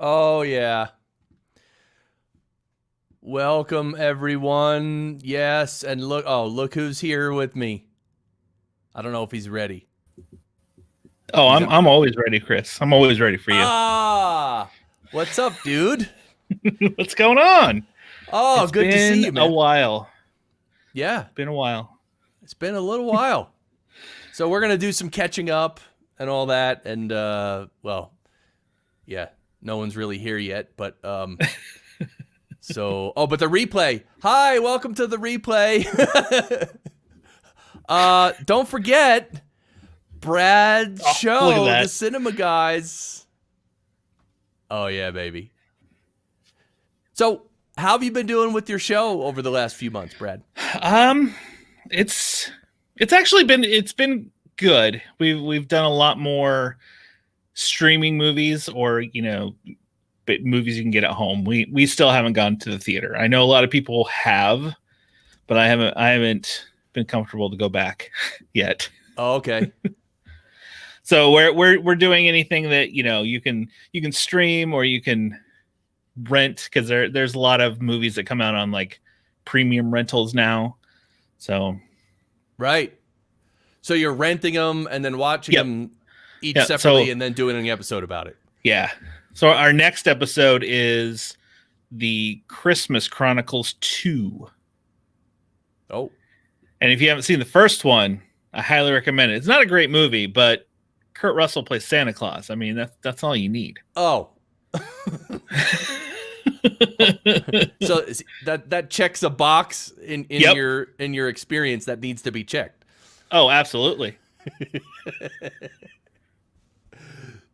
Oh, yeah. Welcome, everyone. Yes, and look who's here with me. I don't know if he's ready. Oh, He's I'm always ready, Chris. I'm always ready for you. what's up, dude? What's going on? Oh, It's good to see been you, a man. while. Yeah, Been a while. it's been a little while. So we're gonna do some catching up and all that, and well, yeah, no one's really here yet, but but the replay. Hi, welcome to the replay. Don't forget Brad's Oh, look at show, the that. Cinema Guys. Oh yeah, baby. So, how have you been doing with your show over the last few months, Brad? Um, it's it's been good. We've done a lot more streaming movies, or but movies you can get at home. We still haven't gone to the theater. I know a lot of people have, but I haven't been comfortable to go back yet. Oh, okay. So we're doing anything that you can stream, or you can rent, because there's a lot of movies that come out on like premium rentals now. So Right. So you're renting them and then watching yep, them each yeah. separately So and then doing an episode about it. yeah. So our next episode is the Christmas Chronicles 2. Oh. And if you haven't seen the first one, I highly recommend it. It's not a great movie, but Kurt Russell plays Santa Claus. I mean, that's all you need. Oh. So that checks a box in Yep. your experience that needs to be checked. Oh, absolutely.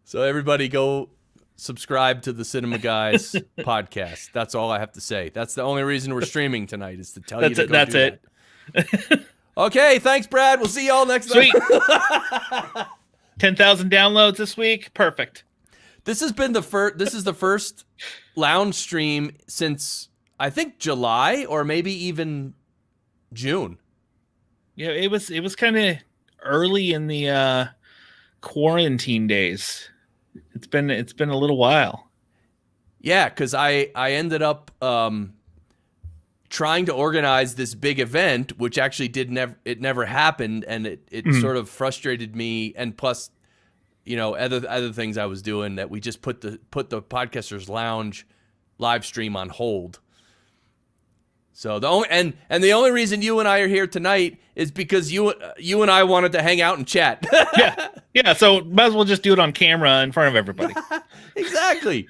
So everybody go subscribe to the Cinema Guys podcast. That's all I have to say. That's the only reason we're streaming tonight, is to tell you That's to it. go That's do it. that. Okay, thanks, Brad. We'll see y'all next Sweet. time. 10,000 downloads this week. Perfect. This has been the first. This is the first lounge stream since I think July or maybe even June. Yeah, it was kind of early in the quarantine days. It's been a little while. Yeah, because I ended up trying to organize this big event, which actually it never happened, and it Mhm. sort of frustrated me. And plus, other things I was doing, that we just put the Podcasters Lounge live stream on hold. So the only reason you and I are here tonight is because you and I wanted to hang out and chat. Yeah. So might as well just do it on camera in front of everybody. Exactly.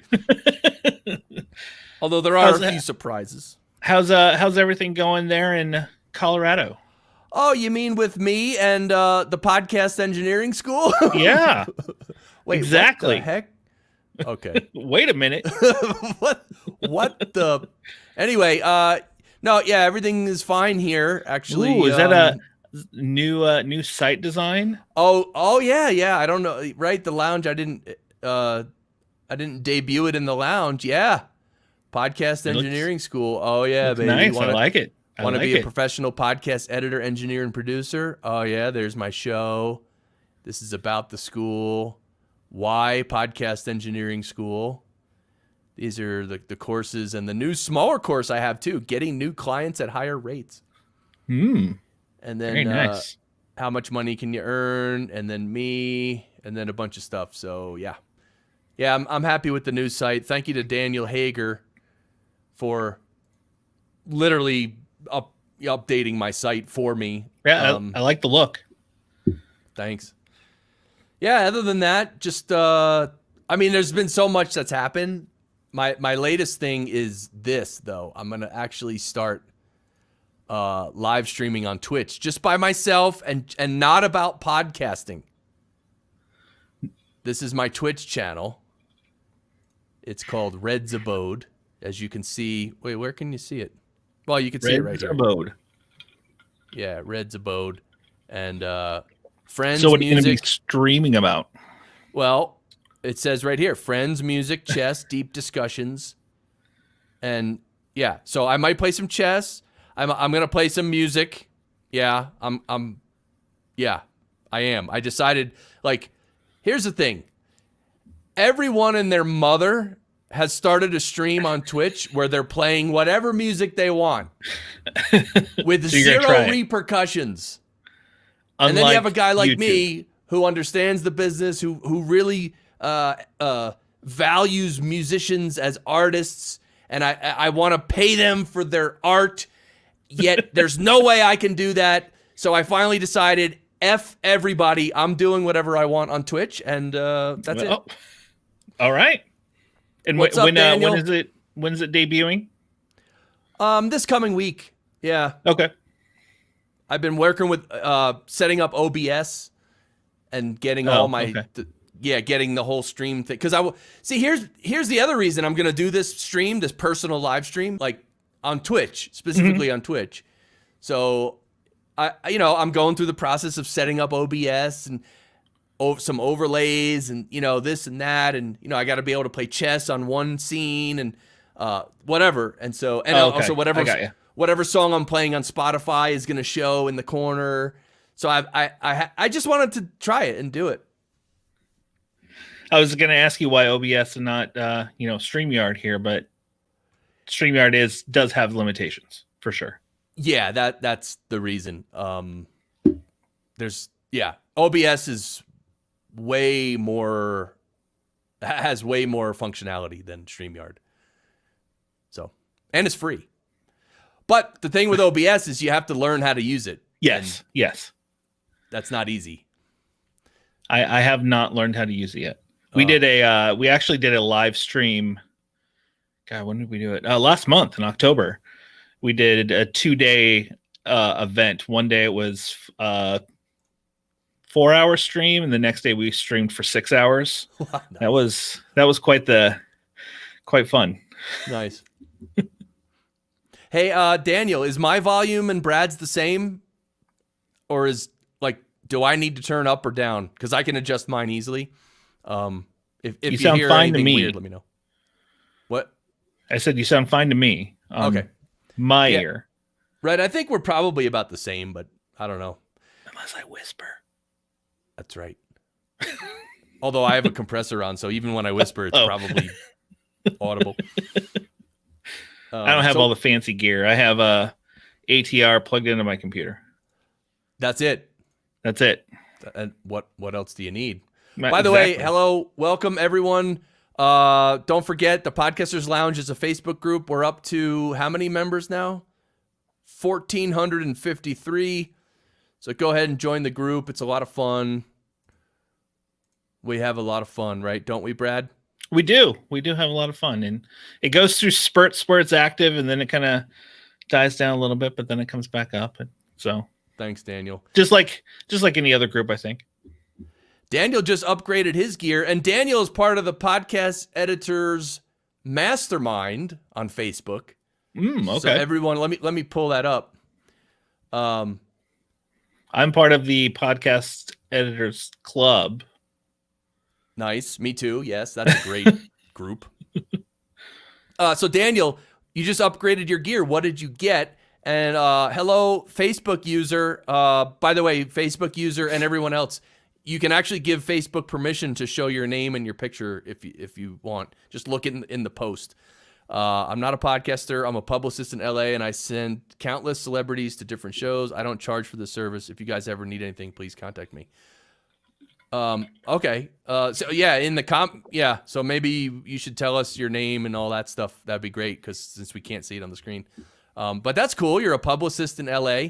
Although there are a few surprises. How's everything going there in Colorado? Oh, you mean with me and the podcast engineering school? Yeah. Wait, exactly. What the heck? Okay. Wait a minute. What the? Anyway, no, yeah, everything is fine here. Actually, Ooh, is that a new site design? Oh, yeah. I don't know, right? The lounge. I didn't debut it in the lounge. Yeah, podcast engineering school. Oh yeah, baby. Nice. I like it. Want to be a professional podcast editor, engineer, and producer? Oh yeah, there's my show. This is about the school. Why podcast engineering school? These are the courses, and the new smaller course I have too, getting new clients at higher rates. And then Very nice. How much money can you earn? And then me, and then a bunch of stuff. So yeah, I'm happy with the new site. Thank you to Daniel Hager for literally updating my site for me. Yeah, I like the look. Thanks. Yeah, other than that, just I mean, there's been so much that's happened. My latest thing is this, though. I'm gonna actually start live streaming on Twitch, just by myself, and not about podcasting. This is my Twitch channel. It's called Red's Abode, as you can see. Wait, where can you see it? Well, you can see it right here. Abode. Yeah, Red's Abode, and friends. So what are you going to be music. streaming about? Well, it says right here: friends, music, chess, deep discussions, and yeah. So I might play some chess. I'm gonna play some music. Yeah, yeah, I am. I decided, like, here's the thing. Everyone and their mother has started a stream on Twitch where they're playing whatever music they want with So you're gonna try zero it. repercussions. Unlike And then you have a guy like YouTube. me who understands the business, who really values musicians as artists, and I want to pay them for their art, yet there's no way I can do that. So I finally decided, F everybody, I'm doing whatever I want on Twitch, and that's it. All right. And What's up, Daniel? When is it debuting? This coming week. Yeah. Okay. I've been working with setting up OBS and getting all my getting the whole stream thing. Because here's the other reason I'm gonna do this stream, this personal live stream, like on Twitch, specifically on Twitch. So I'm going through the process of setting up OBS and some overlays and this and that, and I got to be able to play chess on one scene and whatever. And so also whatever song I'm playing on Spotify is going to show in the corner. So I just wanted to try it and do it. I was going to ask you why OBS and not StreamYard here, but StreamYard does have limitations for sure. Yeah, that's the reason. OBS is has way more functionality than StreamYard. So, and it's free. But the thing with OBS is you have to learn how to use it. Yes. That's not easy. I have not learned how to use it yet. We actually did a live stream. God, when did we do it? Last month in October. We did a 2-day event. One day it was 4-hour stream, and the next day we streamed for 6 hours. Nice. That was quite fun. Nice. Hey, Daniel, is my volume and Brad's the same, or do I need to turn up or down? Because I can adjust mine easily. If you sound hear fine to anything me. weird, let me know. What? I said you sound fine to me. Okay. My ear. Right. I think we're probably about the same, but I don't know. Unless I whisper. That's right. Although I have a compressor on, so even when I whisper, it's probably audible. I don't have all the fancy gear. I have a ATR plugged into my computer. That's it. And what else do you need? By the way, hello, welcome everyone. Don't forget, the Podcasters Lounge is a Facebook group. We're up to how many members now? 1,453. So go ahead and join the group. It's a lot of fun. We have a lot of fun, right? Don't we, Brad? We do. We do have a lot of fun. And it goes through spurts where it's active, and then it kind of dies down a little bit, but then it comes back up. And so thanks, Daniel. Just like any other group, I think. Daniel just upgraded his gear, and Daniel is part of the Podcast Editors Mastermind on Facebook. Okay. So everyone, let me pull that up. I'm part of the Podcast Editors Club. Nice. Me too. Yes, that's a great group. So Daniel, you just upgraded your gear. What did you get? And hello, Facebook user. By the way, Facebook user and everyone else, you can actually give Facebook permission to show your name and your picture if you want. Just look in the post. I'm not a podcaster. I'm a publicist in LA, and I send countless celebrities to different shows. I don't charge for this service. If you guys ever need anything, please contact me. Okay. So yeah, so maybe you should tell us your name and all that stuff. That'd be great, because since we can't see it on the screen. But that's cool. You're a publicist in LA.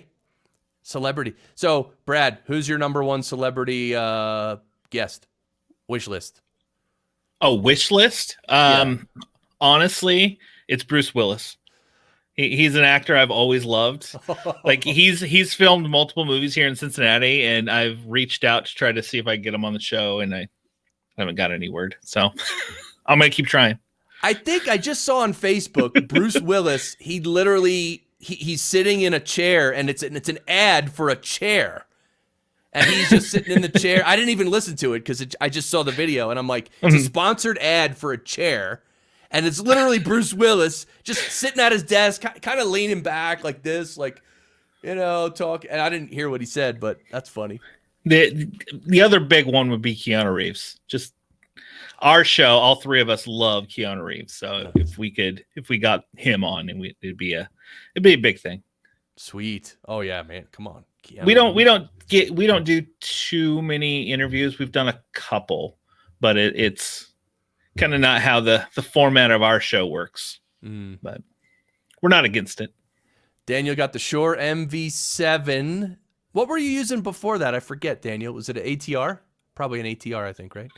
Celebrity. So Brad, who's your number one celebrity guest? Wish list. Oh, wish list? Honestly, it's Bruce Willis. He's an actor I've always loved. Like he's filmed multiple movies here in Cincinnati, and I've reached out to try to see if I can get him on the show, and I haven't got any word. So I'm gonna keep trying. I think I just saw on Facebook Bruce Willis. He literally he's sitting in a chair, and it's an ad for a chair, and he's just sitting in the chair. I didn't even listen to it because I just saw the video, and I'm like, it's a sponsored ad for a chair. And it's literally Bruce Willis just sitting at his desk, kind of leaning back like this, like, talking. And I didn't hear what he said, but that's funny. The other big one would be Keanu Reeves. Just, our show, all three of us love Keanu Reeves. So if we got him on, and it'd be a big thing. Sweet. Oh yeah, man. Come on. Keanu We don't Reeves. do too many interviews. We've done a couple, but it's kind of not how the format of our show works. But we're not against it. Daniel got the Shure MV7. What were you using before that? I forget, Daniel. Was it an ATR? Probably an ATR, I think, right?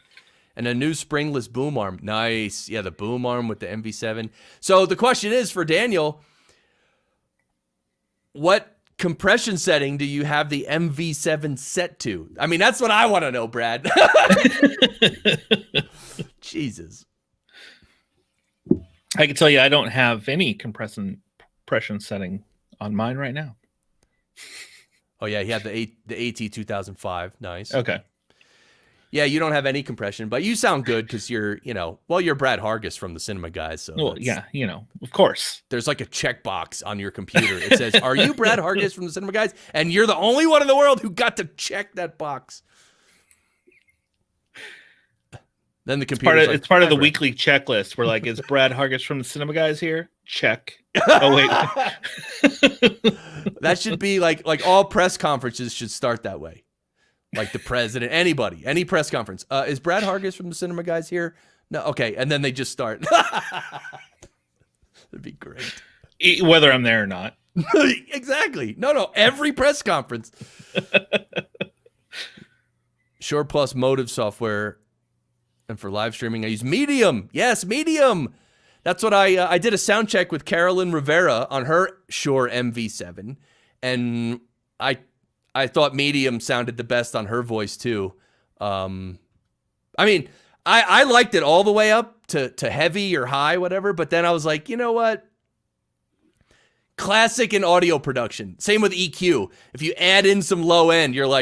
And a new springless boom arm. Nice. Yeah, the boom arm with the MV7. So the question is for Daniel, what compression setting do you have the MV7 set to? I mean, that's what I want to know, Brad. Jesus. I can tell you I don't have any compression setting on mine right now. Oh, yeah, he had the AT 2005. Nice. Okay. Yeah, you don't have any compression, but you sound good because you're Brad Hargis from the Cinema Guys. So well, yeah, of course. There's like a checkbox on your computer. It says, "Are you Brad Hargis from the Cinema Guys?" And you're the only one in the world who got to check that box. Then the computer. It's part of the weekly checklist. We're like, is Brad Hargis from the Cinema Guys here? Check. Oh wait. That should be like all press conferences should start that way. Like the president, anybody, any press conference. Is Brad Hargis from the Cinema Guys here? No, okay, and then they just start. That'd be great. Whether I'm there or not. Exactly. No, every press conference. Shure Plus Motive software, and for live streaming, I use Medium. Yes, Medium. That's what I did a sound check with Carolyn Rivera on her Shure MV7, and I thought Medium sounded the best on her voice too. I mean, I liked it all the way up to heavy or high, whatever. But then I was like, you know what? Classic in audio production. Same with EQ. If you add in some low end, you'll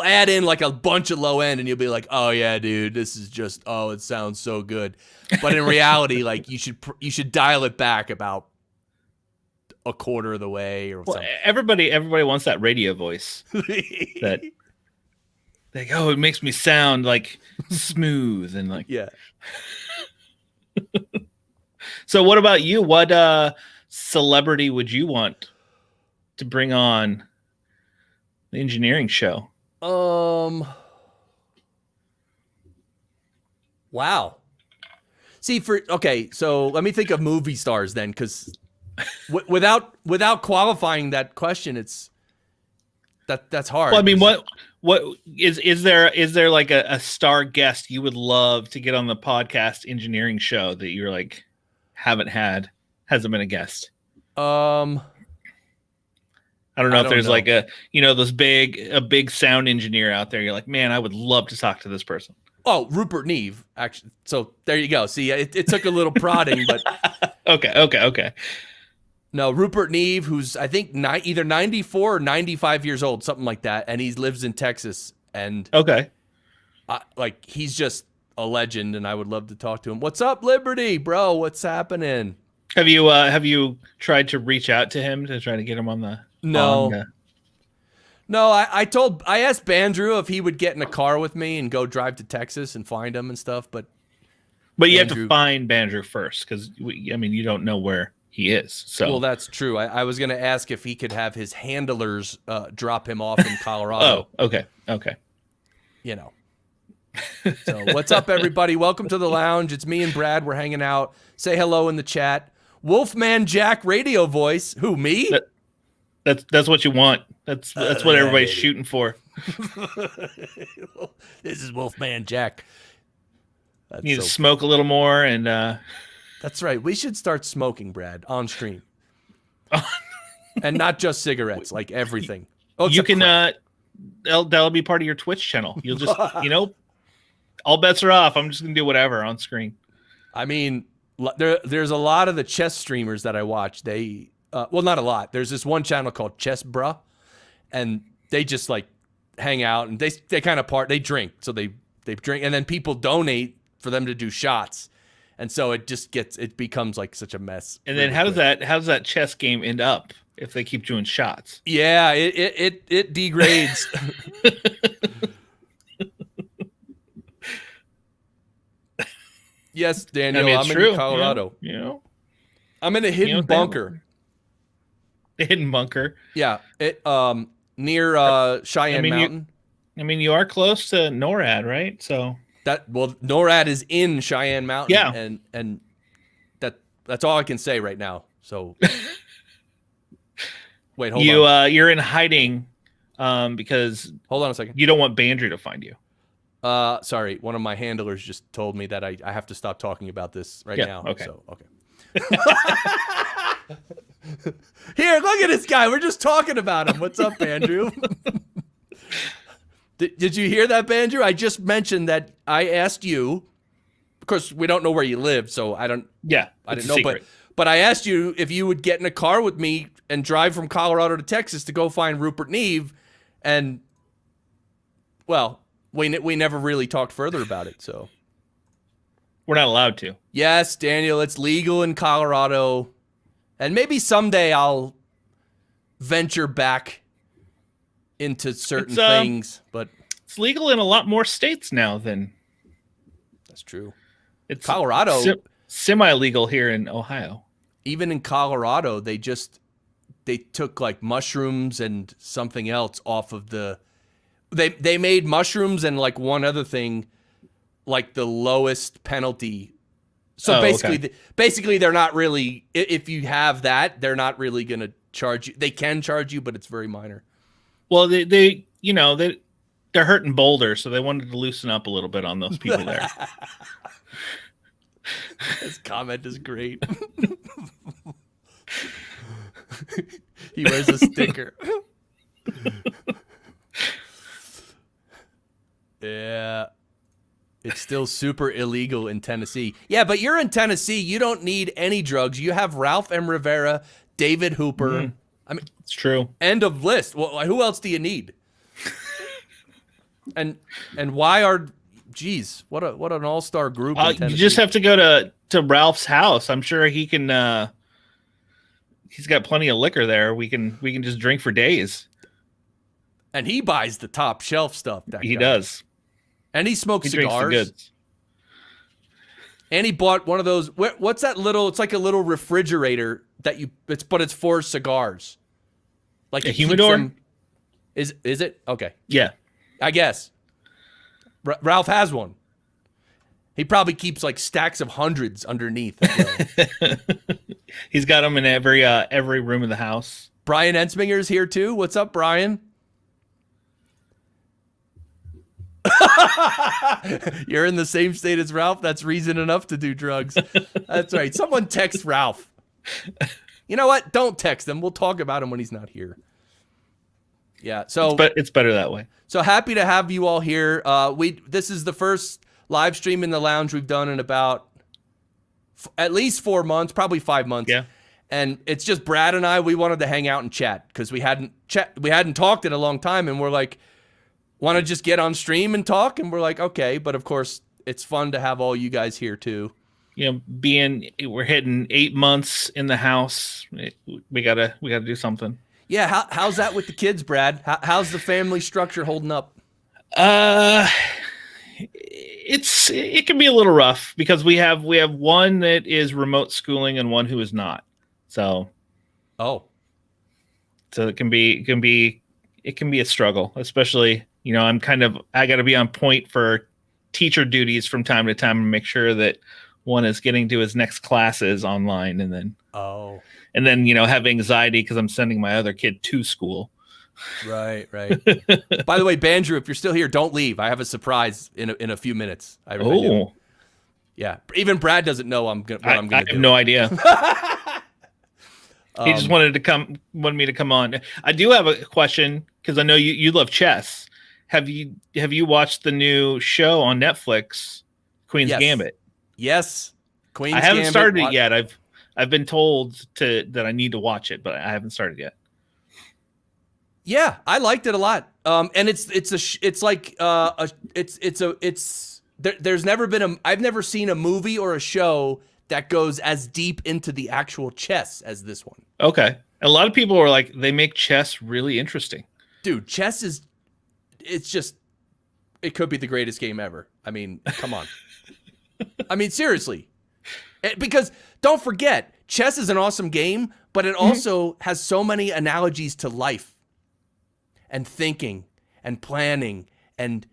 add in like a bunch of low end and you'll be like, oh yeah, dude, this is just, it sounds so good. But in reality, like you should dial it back about a quarter of the way or something. Everybody wants that radio voice. That like, it makes me sound like smooth and like, yeah. So what about you? What celebrity would you want to bring on the engineering show? Wow. See, so let me think of movie stars then, because without qualifying that question, that's hard. Well, I mean, what is there like a star guest you would love to get on the podcast engineering show that you're like hasn't been a guest? I don't know if there's like a big sound engineer out there. You're like, man, I would love to talk to this person. Oh, Rupert Neve, actually. So there you go. See, it took a little prodding, but okay. No, Rupert Neve, who's I think either 94 or 95 years old, something like that, and he lives in Texas. And okay, like he's just a legend, and I would love to talk to him. What's up, Liberty, bro? What's happening? Have you tried to reach out to him to try to get him on the? No. No, I asked Bandrew if he would get in a car with me and go drive to Texas and find him and stuff, but you have to find Bandrew first because you don't know where he is. So well, that's true. I was going to ask if he could have his handlers drop him off in Colorado. Oh, okay. You know. So what's up, everybody? Welcome to the lounge. It's me and Brad. We're hanging out. Say hello in the chat. Wolfman Jack radio voice. Who, me? That's what you want. That's what everybody's shooting for. This is Wolfman Jack. You need to smoke a little more and that's right. We should start smoking, Brad, on stream. And not just cigarettes, like everything. Oh, you can that'll be part of your Twitch channel. You'll just all bets are off. I'm just gonna do whatever on screen. I mean, there's a lot of the chess streamers that I watch. They not a lot. There's this one channel called Chess Bruh, and they just like hang out and they kind of they drink. So they drink, and then people donate for them to do shots. And so it becomes like such a mess. And then how does that chess game end up if they keep doing shots? Yeah, it degrades. Yes, I Daniel, mean, it's I'm true. in Colorado. I'm in a hidden bunker. The hidden bunker. Yeah, near Cheyenne Mountain. You are close to NORAD, right? So NORAD is in Cheyenne Mountain, yeah, and that's all I can say right now. So wait, hold on. You're in hiding, because Hold on a second. you don't want Bandry to find you. Sorry, one of my handlers just told me that I have to stop talking about this now. Okay. So okay. Here, look at this guy. We're just talking about him. What's up, Andrew? Did you hear that, Andrew? I just mentioned that I asked you. Of course, we don't know where you live, so I don't. Yeah, I didn't know, but I asked you if you would get in a car with me and drive from Colorado to Texas to go find Rupert Neve, and well, we never really talked further about it. So we're not allowed to. Yes, Daniel, it's legal in Colorado, and maybe someday I'll venture back into certain things, but it's legal in a lot more states now than. That's true. It's Colorado semi-legal here in Ohio. Even in Colorado, they took like mushrooms and something else off of the. They made mushrooms and like one other thing, like the lowest penalty. So basically, they're not really. If you have that, they're not really going to charge you. They can charge you, but it's very minor. Well, they're hurting Boulder, so they wanted to loosen up a little bit on those people there. This comment is great. He wears a sticker. Yeah. It's still super illegal in Tennessee. Yeah, but you're in Tennessee. You don't need any drugs. You have Ralph M. Rivera, David Hooper. I mean, it's true. End of list. Well, who else do you need? And why are, geez, what an all-star group in Tennessee. You just have to go to Ralph's house. I'm sure he can. He's got plenty of liquor there. We can just drink for days. And he buys the top shelf stuff. He does. And he smokes cigars. And he bought one of those. What's that little? It's like a little refrigerator but it's for cigars. Like a humidor. Is it okay? Yeah, I guess. Ralph has one. He probably keeps like stacks of hundreds underneath. He's got them in every room of the house. Brian Ensminger's here too. What's up, Brian? You're in the same state as Ralph. That's reason enough to do drugs. That's right. Someone text Ralph. You know what? Don't text him. We'll talk about him when he's not here. Yeah. So it's better that way. So happy to have you all here. This is the first live stream in the lounge we've done in about at least 4 months, probably 5 months. Yeah. And it's just Brad and I. We wanted to hang out and chat because we hadn't talked in a long time, and we're like, want to just get on stream and talk, and we're like, okay. But of course, it's fun to have all you guys here too. You know, we're hitting 8 months in the house. We gotta do something. Yeah, how's that with the kids, Brad? How's the family structure holding up? It can be a little rough because we have one that is remote schooling and one who is not. So it can be a struggle, especially, you know, I got to be on point for teacher duties from time to time and make sure that one is getting to his next classes online, and then you know, have anxiety because I'm sending my other kid to school. Right. By the way, Bandrew, if you're still here, don't leave. I have a surprise in a few minutes. I do. Yeah. Even Brad doesn't know what I'm going to do. I have no idea. He just wanted me to come on. I do have a question because I know you love chess. Have you watched the new show on Netflix, Queen's Gambit? Yes. I haven't started it yet. I've been told that I need to watch it, but I haven't started yet. Yeah, I liked it a lot. And I've never seen a movie or a show that goes as deep into the actual chess as this one. Okay. A lot of people are like, they make chess really interesting. Dude, chess it could be the greatest game ever. I mean, come on. I mean, seriously. Because don't forget, chess is an awesome game, but it also has so many analogies to life and thinking and planning and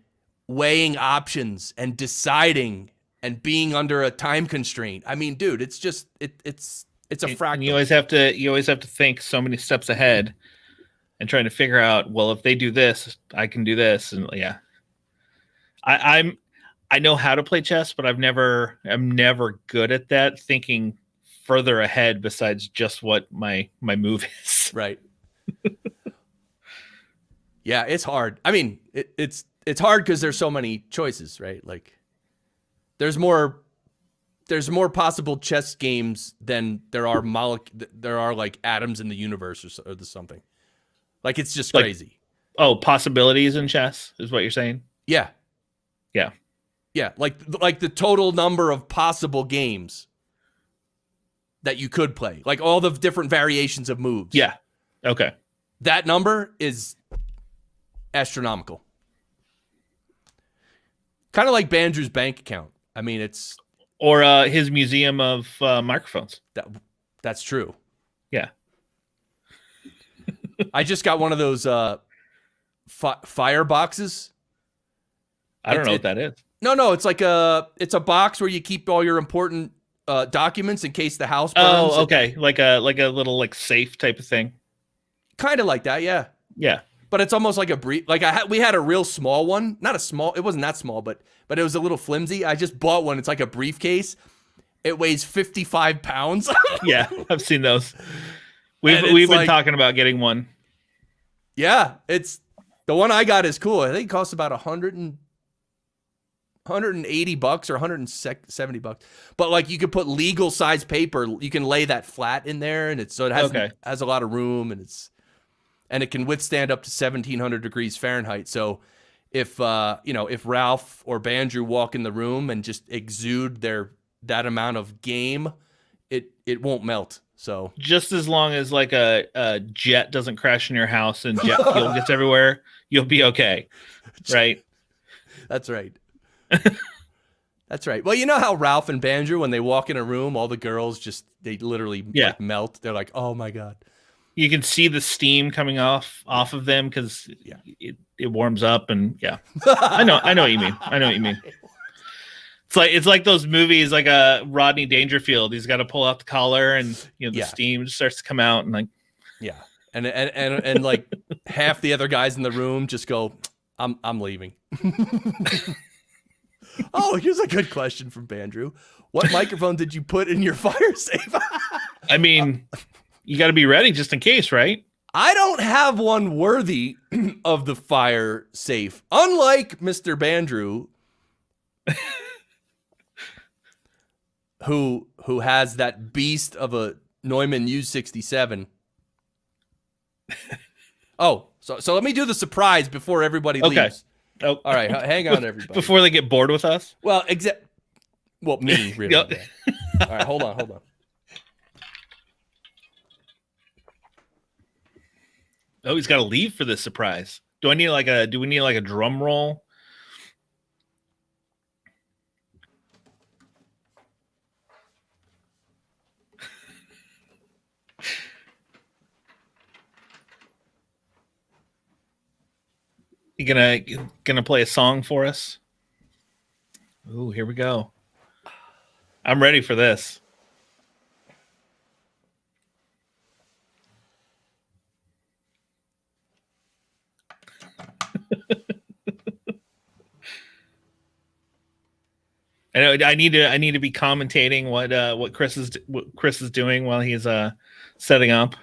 weighing options and deciding and being under a time constraint. I mean, dude, it's just it's a fractal. And you always have to think so many steps ahead and trying to figure out, well, if they do this, I can do this. And yeah. I know how to play chess, but I'm never good at that, thinking further ahead besides just what my move is. Right. Yeah, it's hard. I mean, it's hard because there's so many choices, right? Like there's more possible chess games than there are like atoms in the universe or something. Like it's just crazy. Oh, possibilities in chess is what you're saying? Yeah. Yeah. Yeah, like the total number of possible games that you could play, like all the different variations of moves. Yeah. Okay. That number is astronomical. Kind of like Bandrew's bank account. I mean, it's or his museum of microphones. That's true. Yeah. I just got one of those fire boxes. I don't know what that is. No, it's like it's a box where you keep all your important documents in case the house burns. Oh, okay. Like a little like safe type of thing. Kind of like that, yeah. Yeah. But it's almost like a brief. Like we had a real small one, not a small. It wasn't that small, but it was a little flimsy. I just bought one. It's like a briefcase. It weighs 55 pounds. Yeah, I've seen those. We've been talking about getting one. Yeah, it's the one I got is cool. I think it costs about $180 or $170. But like you could put legal size paper. You can lay that flat in there, and it has a lot of room, and it can withstand up to 1,700 degrees Fahrenheit. So if if Ralph or Bandrew walk in the room and just exude that amount of game, it won't melt. So just as long as like a jet doesn't crash in your house and jet fuel gets everywhere, you'll be okay. Right? That's right. That's right. Well, you know how Ralph and Bandrew, when they walk in a room, all the girls they literally like melt. They're like, oh my God. You can see the steam coming off of them because it warms up, and yeah, I know what you mean. I know what you mean. It's like those movies, like a Rodney Dangerfield. He's got to pull out the collar, and the steam just starts to come out, and like and like half the other guys in the room just go, I'm leaving. Oh, here's a good question from Bandrew. What microphone did you put in your fire safe? I mean. You got to be ready just in case, right? I don't have one worthy of the fire safe. Unlike Mr. Bandrew, who has that beast of a Neumann U67. Oh, so let me do the surprise before everybody leaves. Oh. All right, hang on, everybody. Before they get bored with us? Well, me, really. All right, hold on. Oh, he's got to leave for this surprise. Do we need like a drum roll? You gonna play a song for us? Ooh, here we go. I'm ready for this. I need to be commentating what Chris is doing while he's setting up.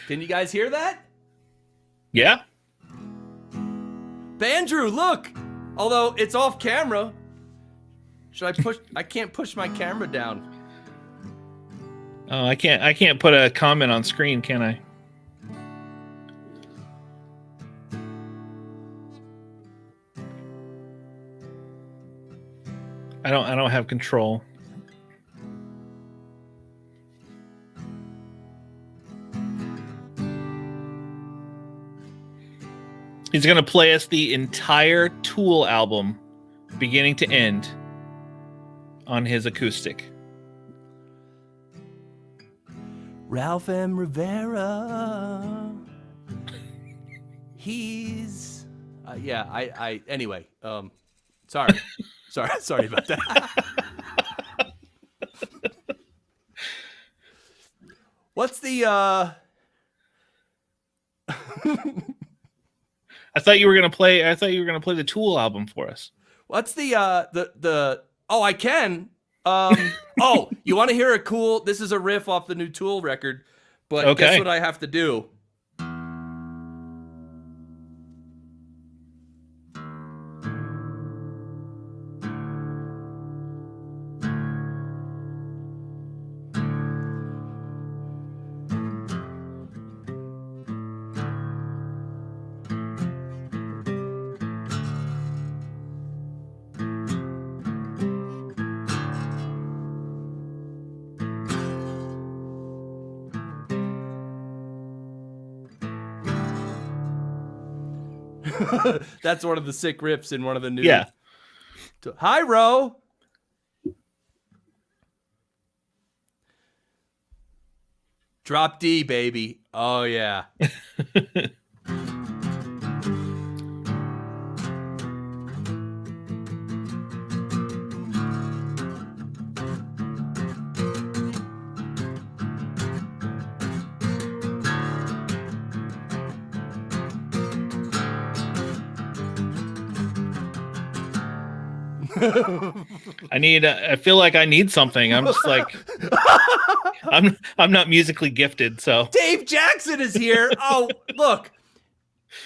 Can you guys hear that? Yeah. Bandrew, look. Although it's off camera. Should I push? I can't push my camera down. Oh, I can't put a comment on screen, can I? I don't have control. He's going to play us the entire Tool album, beginning to end, on his acoustic. Ralph M. Rivera. He's anyway, sorry about that. What's the I thought you were gonna play the Tool album for us. What's the oh, I can. Oh, you want to hear a cool? This is a riff off the new Tool record, but Okay. Guess what I have to do? That's one of the sick riffs in one of the new. Yeah. Hi, Ro. Drop D, baby. Oh, yeah. I feel like I need something. I'm just like, I'm not musically gifted, so. Dave Jackson is here. Oh, look.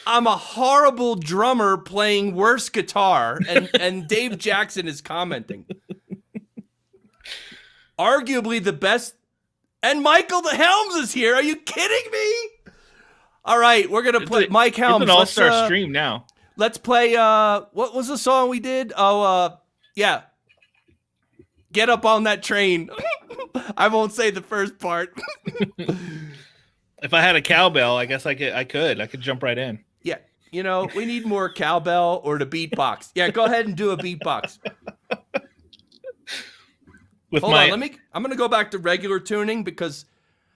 I'm a horrible drummer playing worse guitar, and Dave Jackson is commenting. Arguably the best. And Michael the Helms is here. Are you kidding me? All right, we're going to play Mike Helms. It's an all-star stream now. Let's play, what was the song we did? Oh, yeah. Get up on that train. I won't say the first part. If I had a cowbell, I guess I could jump right in. Yeah. You know, we need more cowbell or the beatbox. Yeah, go ahead and do a beatbox. Hold on, I'm going to go back to regular tuning because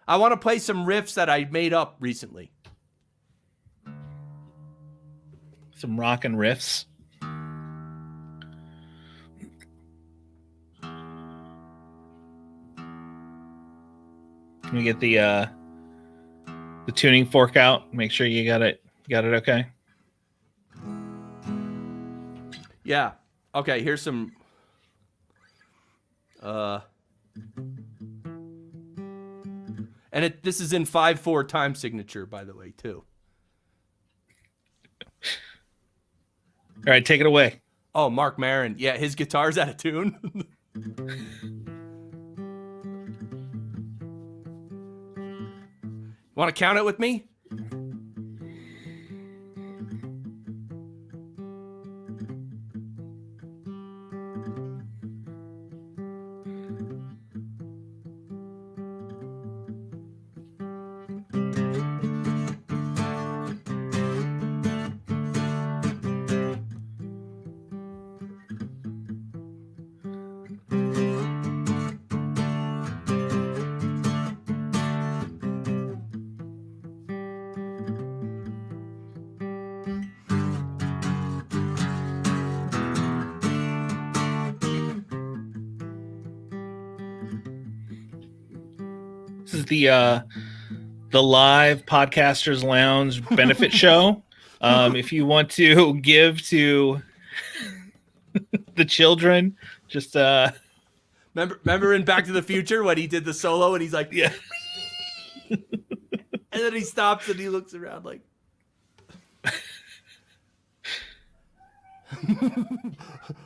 I want to play some riffs that I made up recently. Some rockin' riffs. Can we get the tuning fork out? Make sure you got it okay. Yeah. Okay, here's some and this is in 5/4 time signature, by the way, too. All right, take it away. Oh, Mark Maron. Yeah, his guitar's out of tune. Want to count it with me? This is the live Podcasters Lounge benefit show. If you want to give to the children, just remember in Back to the Future when he did the solo and he's like, yeah. And then he stops and he looks around like.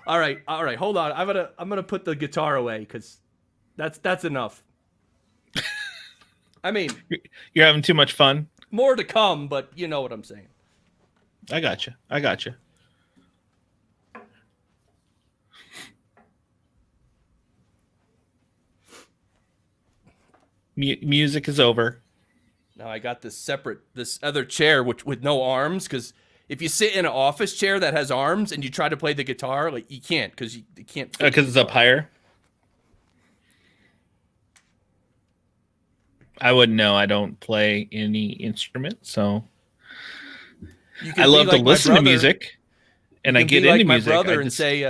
All right, hold on. I'm gonna put the guitar away because that's enough. I mean, you're having too much fun. More to come, but you know what I'm saying. I got you. Music is over. Now I got this other chair with no arms because if you sit in an office chair that has arms and you try to play the guitar, like you can't because you can't. Because it's up higher. I wouldn't know. I don't play any instrument, so I love to listen to music, and I get into music. My brother and say,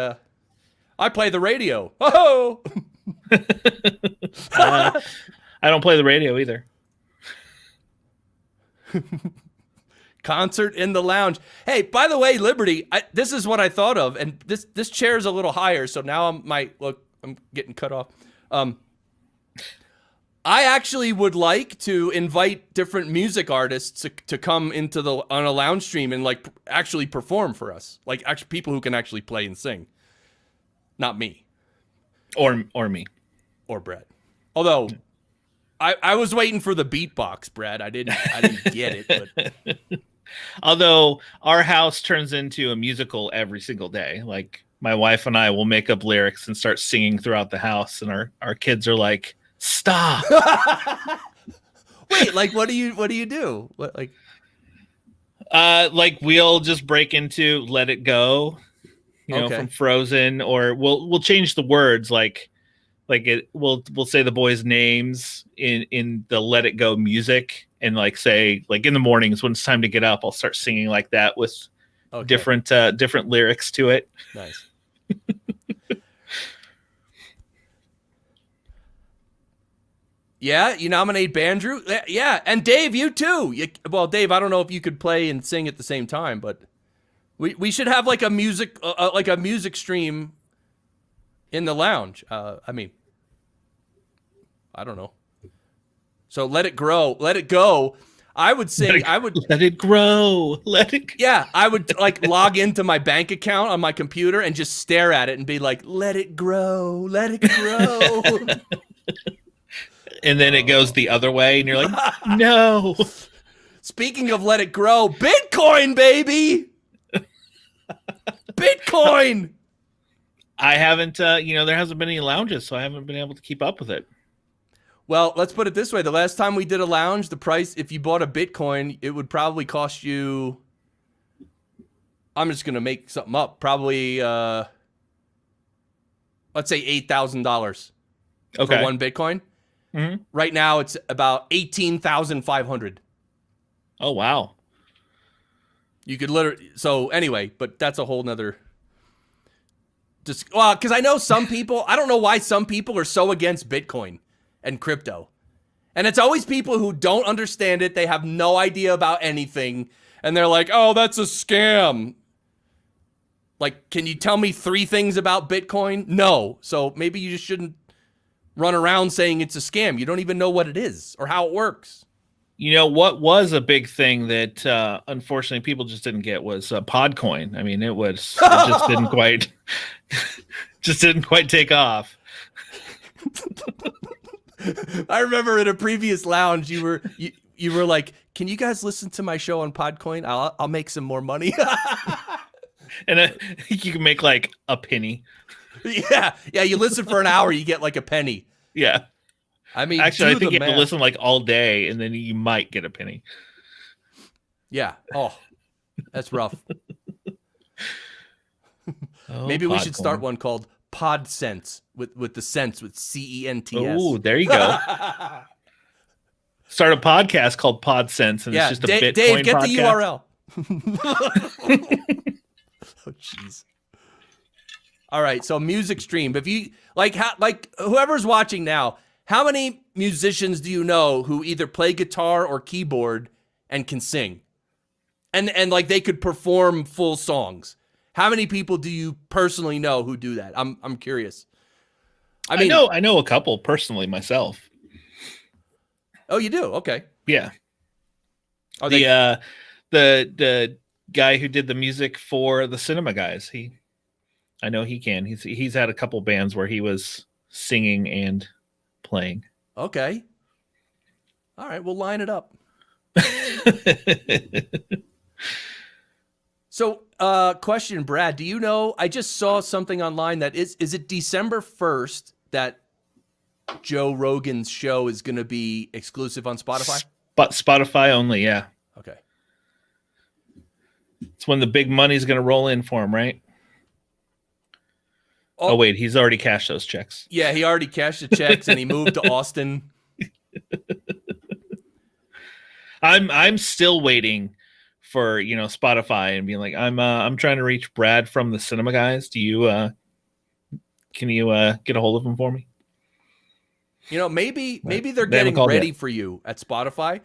"I play the radio." Oh, I don't play the radio either. Concert in the lounge. Hey, by the way, Liberty, this is what I thought of, and this chair is a little higher, so now I'm getting cut off. I actually would like to invite different music artists to come into on a lounge stream and like actually perform for us, like actually people who can actually play and sing. Not me, or me, or Brad. Although I was waiting for the beatbox, Brad. I didn't get it. But although our house turns into a musical every single day, like my wife and I will make up lyrics and start singing throughout the house, and our kids are like, "Stop!" Wait, like what do you do? What like we'll just break into "Let It Go," from Frozen, or we'll change the words we'll say the boys' names in the "Let It Go" music, and like say like in the mornings when it's time to get up, I'll start singing like that with different lyrics to it. Nice. Yeah, you nominate Bandrew? Yeah, and Dave, you too. Well, Dave, I don't know if you could play and sing at the same time, but we should have like a music stream in the lounge. I mean, I don't know. So let it grow, let it go. I would sing. I would let it grow. Let it. Yeah, I would like log into my bank account on my computer and just stare at it and be like, "Let it grow, let it grow." And then it goes the other way, and you're like, "No." Speaking of let it grow, Bitcoin, baby. Bitcoin. I haven't, there hasn't been any lounges, so I haven't been able to keep up with it. Well, let's put it this way. The last time we did a lounge, the price, if you bought a Bitcoin, it would probably cost you, I'm just going to make something up, probably, let's say $8,000 for one Bitcoin. Mm-hmm. Right now, it's about 18,500. Oh, wow. You could literally, so anyway, but that's a whole nother, because I know some people, I don't know why some people are so against Bitcoin and crypto. And it's always people who don't understand it. They have no idea about anything. And they're like, "Oh, that's a scam." Like, can you tell me 3 things about Bitcoin? No. So maybe you just shouldn't run around saying it's a scam. You don't even know what it is or how it works. What was a big thing that unfortunately people just didn't get was Podcoin. I mean, it just didn't quite take off. I remember in a previous lounge, you were like, "Can you guys listen to my show on Podcoin? I'll make some more money." And you can make like a penny. Yeah. You listen for an hour, you get like a penny. Yeah. I mean, actually, I think you have to listen like all day, and then you might get a penny. Yeah. Oh, that's rough. Maybe we should start one called PodSense with the sense with CENTS. Oh, there you go. Start a podcast called PodSense, and it's just a Bitcoin Dave, get podcast. The URL. Oh, jeez. All right, so music stream. If you like whoever's watching now, how many musicians do you know who either play guitar or keyboard and can sing? And like they could perform full songs. How many people do you personally know who do that? I'm curious. I mean, I know a couple personally myself. Oh, you do? Okay. Yeah. The guy who did the music for the Cinema Guys, I know he can. He's had a couple bands where he was singing and playing. Okay. All right, we'll line it up. So, question, Brad, do you know, I just saw something online that is it December 1st that Joe Rogan's show is going to be exclusive on Spotify? But Spotify only, yeah. Okay. It's when the big money's going to roll in for him, right? Oh, wait, he's already cashed those checks. Yeah, he already cashed the checks and he moved to Austin. I'm still waiting for, Spotify and being like, I'm trying to reach Brad from the Cinema Guys. Do you can you get a hold of him for me? Maybe they're getting ready for you at Spotify.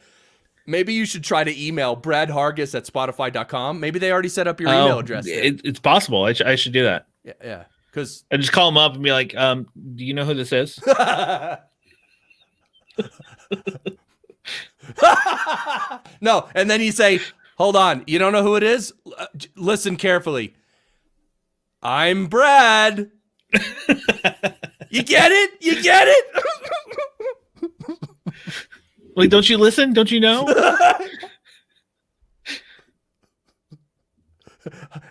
Maybe you should try to email Brad Hargis at spotify.com. Maybe they already set up your email address. It's possible. I should do that. Yeah. Because I just call him up and be like, do you know who this is? No. And then you say, hold on. You don't know who it is? Listen carefully. I'm Brad. You get it? You get it? Like, don't you listen? Don't you know?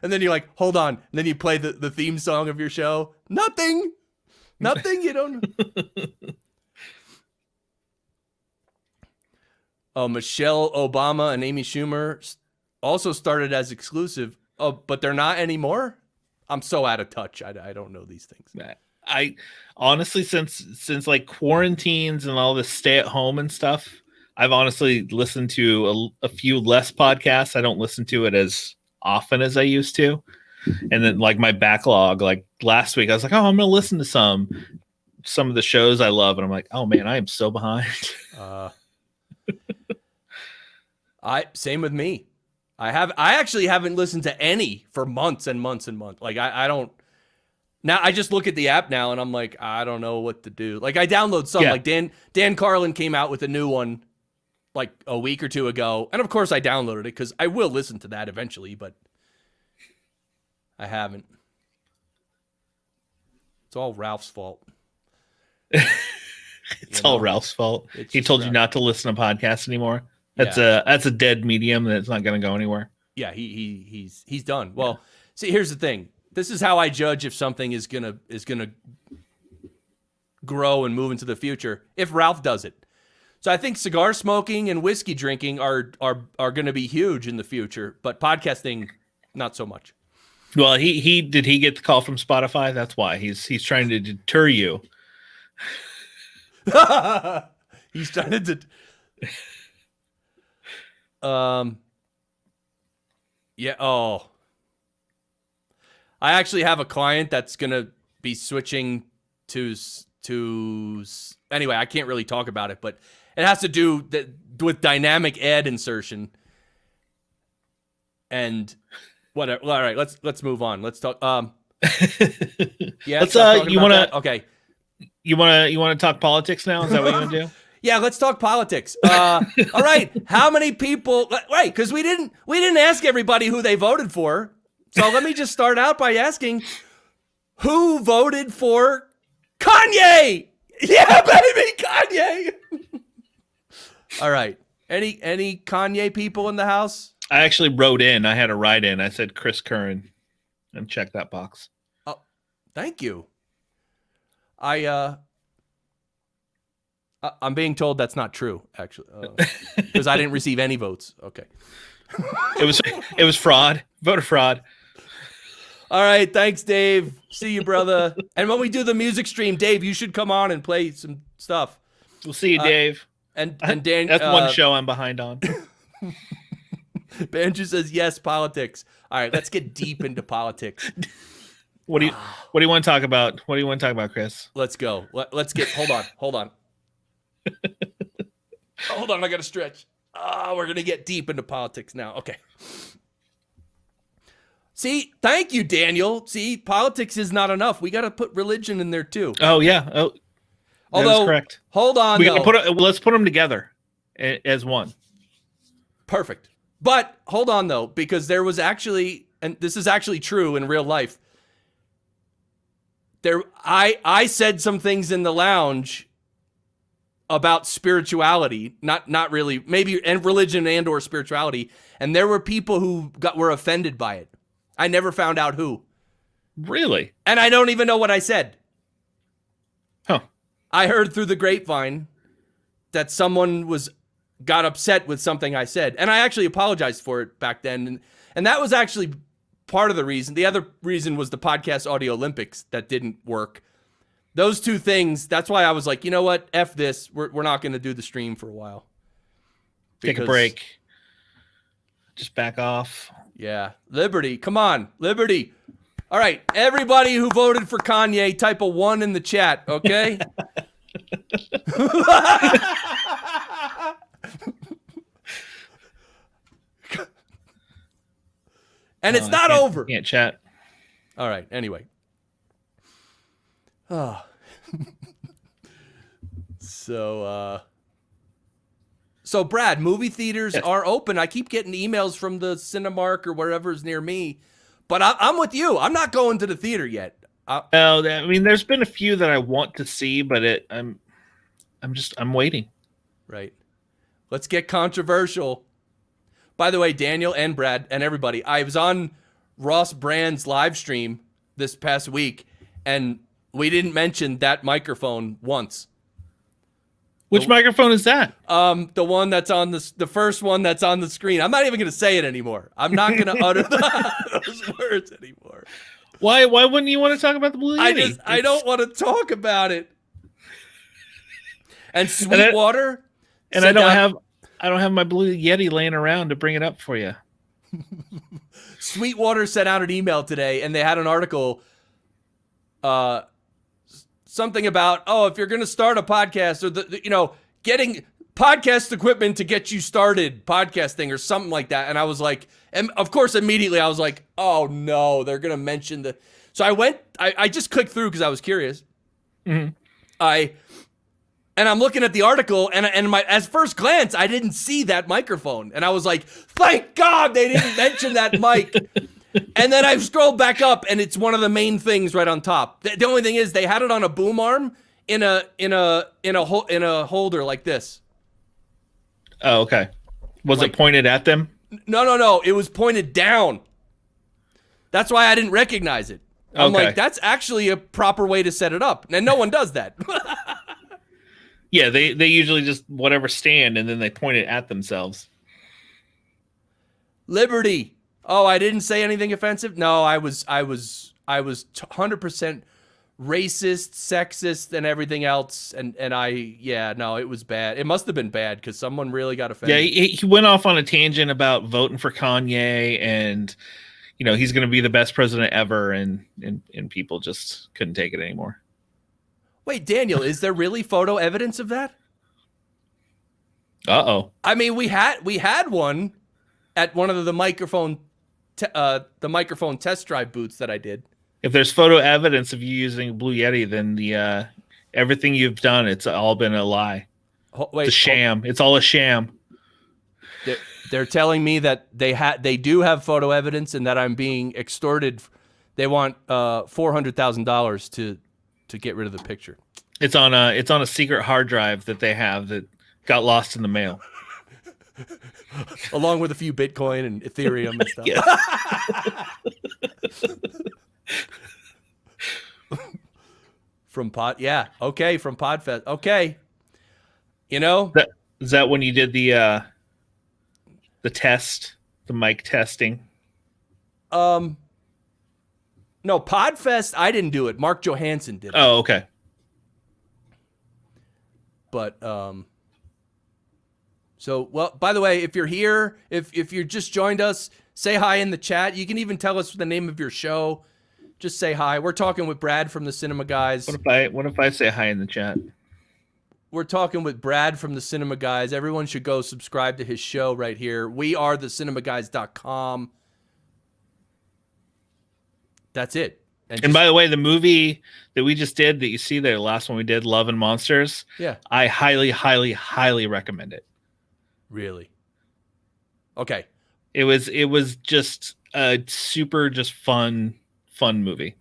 And then you're like, hold on. And then you play the theme song of your show. Nothing. You don't. Oh, Michelle Obama and Amy Schumer also started as exclusive. Oh, but they're not anymore? I'm so out of touch. I don't know these things. I honestly, since like quarantines and all this stay at home and stuff, I've honestly listened to a few less podcasts. I don't listen to it as often as I used to. And then like my backlog, like last week, I was like, oh, I'm going to listen to some of the shows I love. And I'm like, oh man, I am so behind. Same with me. I actually haven't listened to any for months and months and months. Like I don't. Now I just look at the app now and I'm like, I don't know what to do. Like I download some. Yeah. Like Dan Carlin came out with a new one like a week or two ago, and of course I downloaded it because I will listen to that eventually, but I haven't. It's all Ralph's fault. It's all Ralph's fault. He told you not to listen to podcasts anymore. That's a dead medium that's not going to go anywhere. Yeah, he's done. Well, see, here's the thing. This is how I judge if something is gonna grow and move into the future. If Ralph does it, so I think cigar smoking and whiskey drinking are going to be huge in the future, but podcasting not so much. Well, he did he get the call from Spotify? That's why he's trying to deter you. He's trying to. Yeah. Oh. I actually have a client that's going to be switching to anyway, I can't really talk about it, but it has to do with dynamic ad insertion and whatever. All right, let's move on. Let's talk. Yeah. Okay. You want to talk politics now? Is that what you want to do? Yeah, let's talk politics. All right. How many people? Right, because we didn't ask everybody who they voted for. So let me just start out by asking, who voted for Kanye? Yeah, baby, Kanye. All right. Any Kanye people in the house? I actually wrote in. I had a write in. I said Chris Curran, and check that box. Oh, thank you. I'm being told that's not true, actually, because I didn't receive any votes. Okay. It was fraud. Voter fraud. All right, thanks, Dave. See you, brother. And when we do the music stream, Dave, you should come on and play some stuff. We'll see you, Dave. And Dan, that's one show I'm behind on. Banjo says yes, politics. All right, let's get deep into politics. What do you want to talk about? What do you want to talk about, Chris? Let's go. Let's get. Hold on. Hold on, I got to stretch. We're gonna get deep into politics now. Okay. See, thank you, Daniel. See, politics is not enough. We got to put religion in there too. Oh yeah. Oh, although, correct. Hold on. Let's put them together as one. Perfect. But hold on though, because there was actually, and this is actually true in real life. I said some things in the lounge about spirituality, not really, maybe, and religion and or spirituality, and there were people who were offended by it. I never found out who. Really? And I don't even know what I said. Huh. I heard through the grapevine that someone was got upset with something I said. And I actually apologized for it back then. And that was actually part of the reason. The other reason was the podcast Audio Olympics that didn't work. Those two things, that's why I was like, you know what? F this. We're not going to do the stream for a while. Take a break. Just back off. Yeah. Liberty. Come on. Liberty. All right. Everybody who voted for Kanye, type a 1 in the chat, okay? And it's not over. Can't chat. All right. Anyway. Oh. So Brad, movie theaters are open. I keep getting emails from the Cinemark or wherever is near me, but I'm with you. I'm not going to the theater yet. I mean, there's been a few that I want to see, but I'm waiting. Right. Let's get controversial. By the way, Daniel and Brad and everybody, I was on Ross Brand's live stream this past week, and we didn't mention that microphone once. Which microphone is that? The one that's on the first one that's on the screen. I'm not even going to say it anymore. I'm not going to utter those words anymore. Why wouldn't you want to talk about the Blue Yeti? I don't want to talk about it. And Sweetwater. And I don't have my Blue Yeti laying around to bring it up for you. Sweetwater sent out an email today, and they had an article, something about, if you're going to start a podcast, or getting podcast equipment to get you started podcasting or something like that. And I was like, and of course, immediately I was like, oh no, they're going to mention so I just clicked through because I was curious. Mm-hmm. And I'm looking at the article, and as first glance, I didn't see that microphone. And I was like, thank God they didn't mention that mic. And then I scrolled back up, and it's one of the main things right on top. The only thing is they had it on a boom arm in a holder like this. Oh, okay. Was it pointed at them? No. It was pointed down. That's why I didn't recognize it. I'm like, that's actually a proper way to set it up. And no one does that. Yeah, they usually just whatever stand, and then they point it at themselves. Liberty. Oh, I didn't say anything offensive? No, I was 100% racist, sexist, and everything else. And it was bad. It must have been bad because someone really got offended. Yeah, he went off on a tangent about voting for Kanye and, he's going to be the best president ever. And people just couldn't take it anymore. Wait, Daniel, is there really photo evidence of that? Uh-oh. I mean, we had one at one of the microphone test drive booths that I did. If there's photo evidence of you using Blue Yeti, then everything you've done, it's all been a lie. It's a sham. It's all a sham. They're telling me that they do have photo evidence and that I'm being extorted. They want $400,000 to get rid of the picture. It's on a secret hard drive that they have that got lost in the mail. Along with a few Bitcoin and Ethereum and stuff. From Podfest. Okay. Is that when you did the test, the mic testing? No, Podfest, I didn't do it. Mark Johansson did it. Oh, okay. But by the way, if you're here, if you just joined us, say hi in the chat. You can even tell us the name of your show. Just say hi. We're talking with Brad from the Cinema Guys. What if I say hi in the chat? We're talking with Brad from the Cinema Guys. Everyone should go subscribe to his show right here. We are thecinemaguyz.com. That's it. And by the way, the movie that we just did that you see there, the last one we did, Love and Monsters. Yeah. I highly, highly, highly recommend it. Really? Okay. It was just a super fun movie.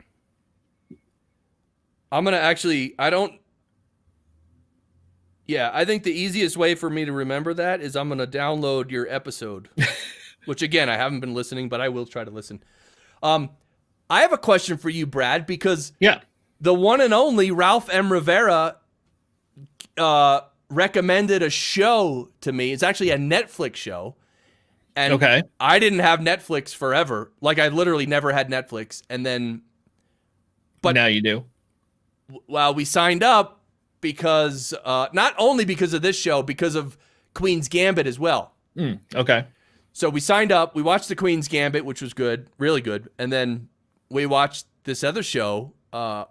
I'm going to I think the easiest way for me to remember that is I'm going to download your episode, which again, I haven't been listening, but I will try to listen. I have a question for you, Brad, because the one and only Ralph M. Rivera recommended a show to me. It's actually a Netflix show. And Okay. I didn't have Netflix forever. Like, I literally never had Netflix. And then, but now you do. well, we signed up because, not only because of this show, because of Queen's Gambit as well. Okay. So we signed up, we watched the Queen's Gambit, which was good, really good. And then we watched this other show, and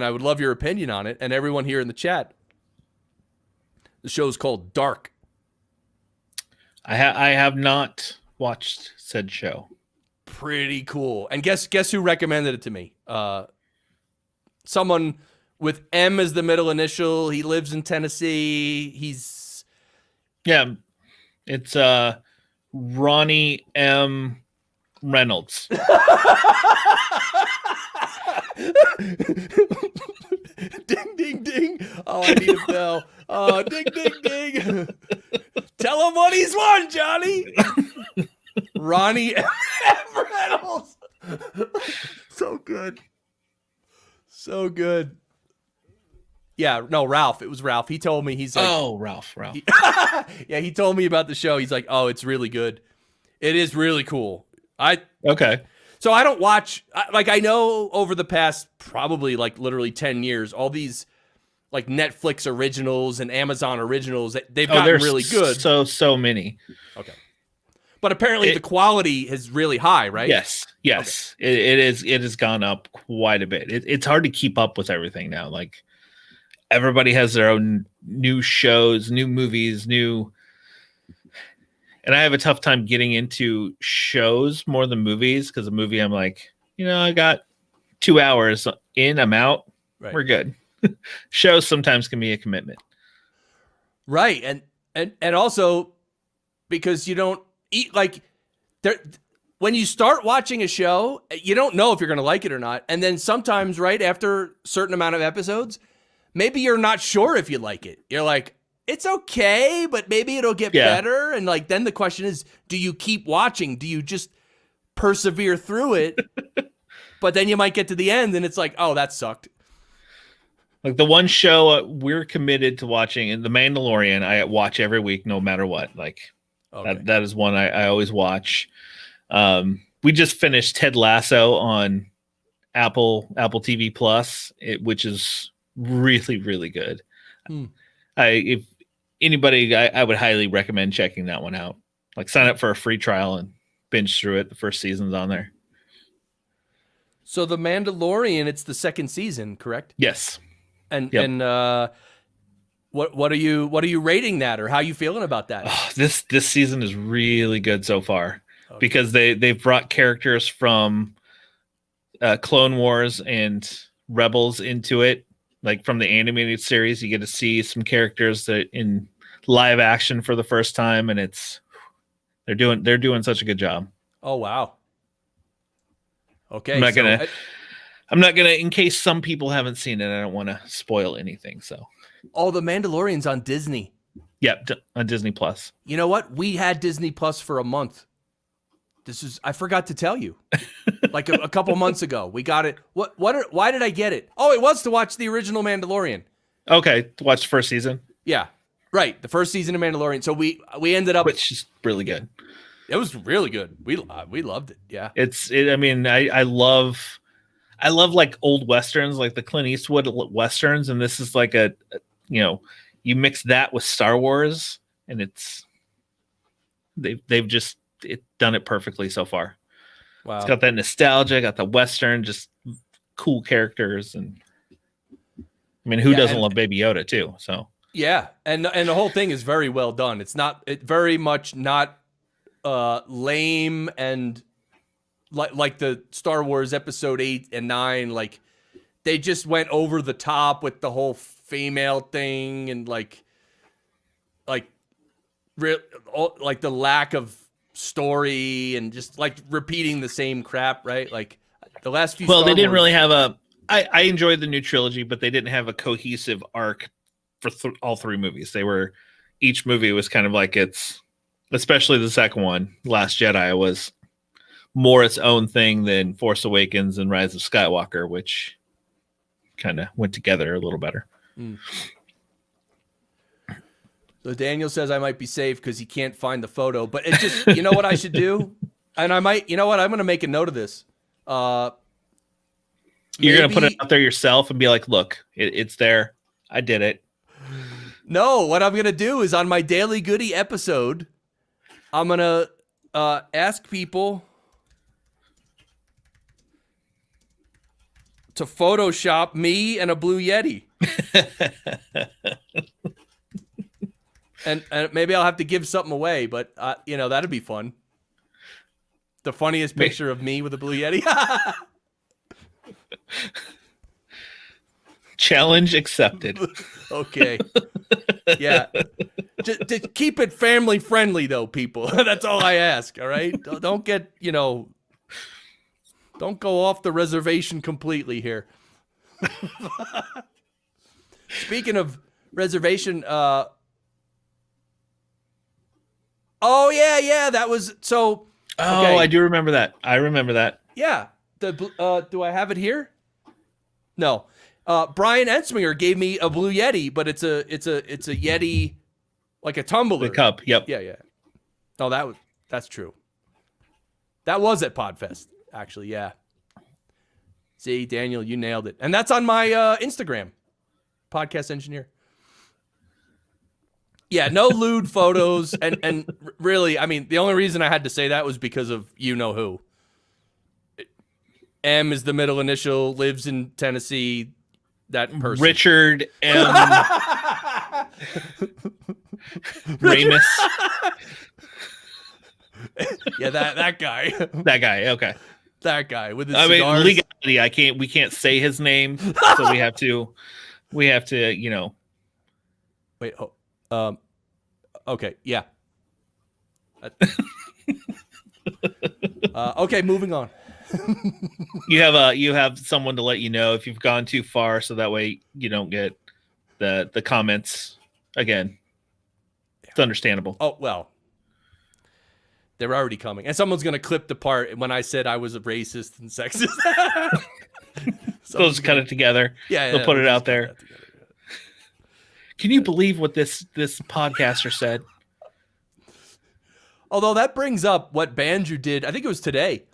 I would love your opinion on it, and everyone here in the chat. The show's called Dark. I have not watched said show. Pretty cool. And guess who recommended it to me? Someone with M as the middle initial. He lives in Tennessee. It's Ronnie M. Reynolds. Ding, ding, ding. Oh, I need a bell. Oh, ding, ding, ding. Tell him what he's won, Johnny. Ronnie M. Reynolds. So good. So good. Yeah, no, Ralph. It was Ralph. He told me, he's like, Ralph. yeah, he told me about the show. He's like, oh, it's really good. It is really cool. Okay. So I don't watch, like, I know over the past probably like literally 10 years, all these like Netflix originals and Amazon originals, they've gotten really good. So many. Okay. But apparently the quality is really high, right? Yes. Okay. It has gone up quite a bit. It's hard to keep up with everything now. Like, everybody has their own new shows, new movies, and I have a tough time getting into shows more than movies, because a movie, I'm like, I got 2 hours in, I'm out. Right. We're good. Shows sometimes can be a commitment. Right. And also because you don't eat, like, when you start watching a show, you don't know if you're going to like it or not. And then sometimes right after a certain amount of episodes, maybe you're not sure if you like it. You're like, it's okay, but maybe it'll get better. And like, then the question is, do you keep watching? Do you just persevere through it? But then you might get to the end and it's like, oh, that sucked. Like, the one show we're committed to watching, and The Mandalorian, I watch every week, no matter what. Like, okay. that is one I always watch. We just finished Ted Lasso on Apple TV Plus, which is really, really good. If anybody, I would highly recommend checking that one out. Like, sign up for a free trial and binge through it. The first season's on there. So The Mandalorian, it's the second season, correct? Yes. And what are you rating that, or how are you feeling about that? Oh, this season is really good so far, because they've brought characters from Clone Wars and Rebels into it. Like, from the animated series, you get to see some characters that in live action for the first time, and they're doing such a good job. Oh wow. Okay. I'm not gonna, in case some people haven't seen it, I don't want to spoil anything. So. Oh, The Mandalorian's on Disney. Yep, on Disney Plus. You know what? We had Disney Plus for a month. I forgot to tell you. Like a couple months ago, we got it. Why did I get it? Oh, it was to watch the original Mandalorian. Okay, to watch the first season. Yeah, right. The first season of Mandalorian. So we ended up, which is really good. It was really good. We loved it. Yeah. I mean, I love like old Westerns, like the Clint Eastwood Westerns. And this is like you mix that with Star Wars, and they've just done it perfectly so far. Wow. It's got that nostalgia, got the Western, just cool characters. And I mean, who doesn't love Baby Yoda too? So yeah. And the whole thing is very well done. It's very much not lame and like the Star Wars episode 8 and 9, like they just went over the top with the whole female thing, and like the lack of story, and just like repeating the same crap, right? Like the last few. Well, they didn't really have I enjoyed the new trilogy, but they didn't have a cohesive arc for all three movies. Each movie was kind of like especially the second one, Last Jedi, was more its own thing than Force Awakens and Rise of Skywalker, which kind of went together a little better. So Daniel says I might be safe because he can't find the photo, but it just, you know what I should do? And I might, you know what? I'm going to make a note of this. You're going to put it out there yourself and be like, look, it's there. I did it. No, what I'm going to do is on my Daily Goody episode, I'm going to ask people to Photoshop me and a blue Yeti. and maybe I'll have to give something away, but that'd be fun. The funniest picture of me with a blue Yeti. Challenge accepted. Okay. Yeah. Just keep it family friendly though, people. That's all I ask. All right. Don't get, don't go off the reservation completely here. Speaking of reservation, oh yeah, that was so. Oh, okay. I do remember that. I remember that. Yeah. Do I have it here? No. Brian Ensminger gave me a blue Yeti, but it's a Yeti, like a tumbler. The cup. Yep. Yeah. No, that's true. That was at Podfest, actually. Yeah. See, Daniel, you nailed it, and that's on my Instagram, Podcast Engineer. Yeah, no lewd photos, and really, I mean, the only reason I had to say that was because of you know who. M is the middle initial, lives in Tennessee. That person, Richard M. Ramus. Yeah, that guy. That guy. Okay. That guy with his cigars. Mean, legality. We can't say his name, so we have to. Wait. Okay. Yeah. Okay. Moving on. You have someone to let you know if you've gone too far, so that way you don't get the comments again. It's understandable. Oh well, they're already coming, and someone's gonna clip the part when I said I was a racist and sexist. They'll just cut it together. Yeah, they'll put it out there. Can you believe what this podcaster said? Although that brings up what Bandrew did. I think it was today.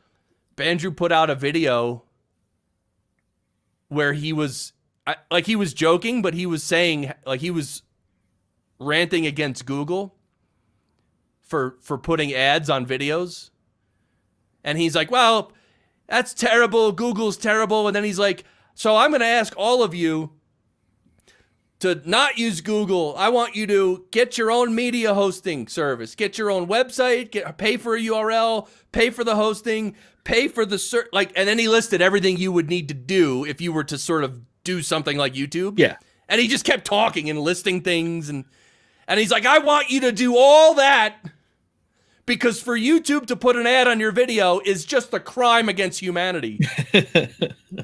Bandrew put out a video where he was joking, but he was saying, like, he was ranting against Google for putting ads on videos. And he's like, well, that's terrible. Google's terrible. And then he's like, so I'm going to ask all of you to not use Google. I want you to get your own media hosting service, get your own website, pay for a URL, pay for the hosting, pay for the and then he listed everything you would need to do if you were to sort of do something like YouTube. Yeah. And he just kept talking and listing things and he's like, I want you to do all that because for YouTube to put an ad on your video is just a crime against humanity.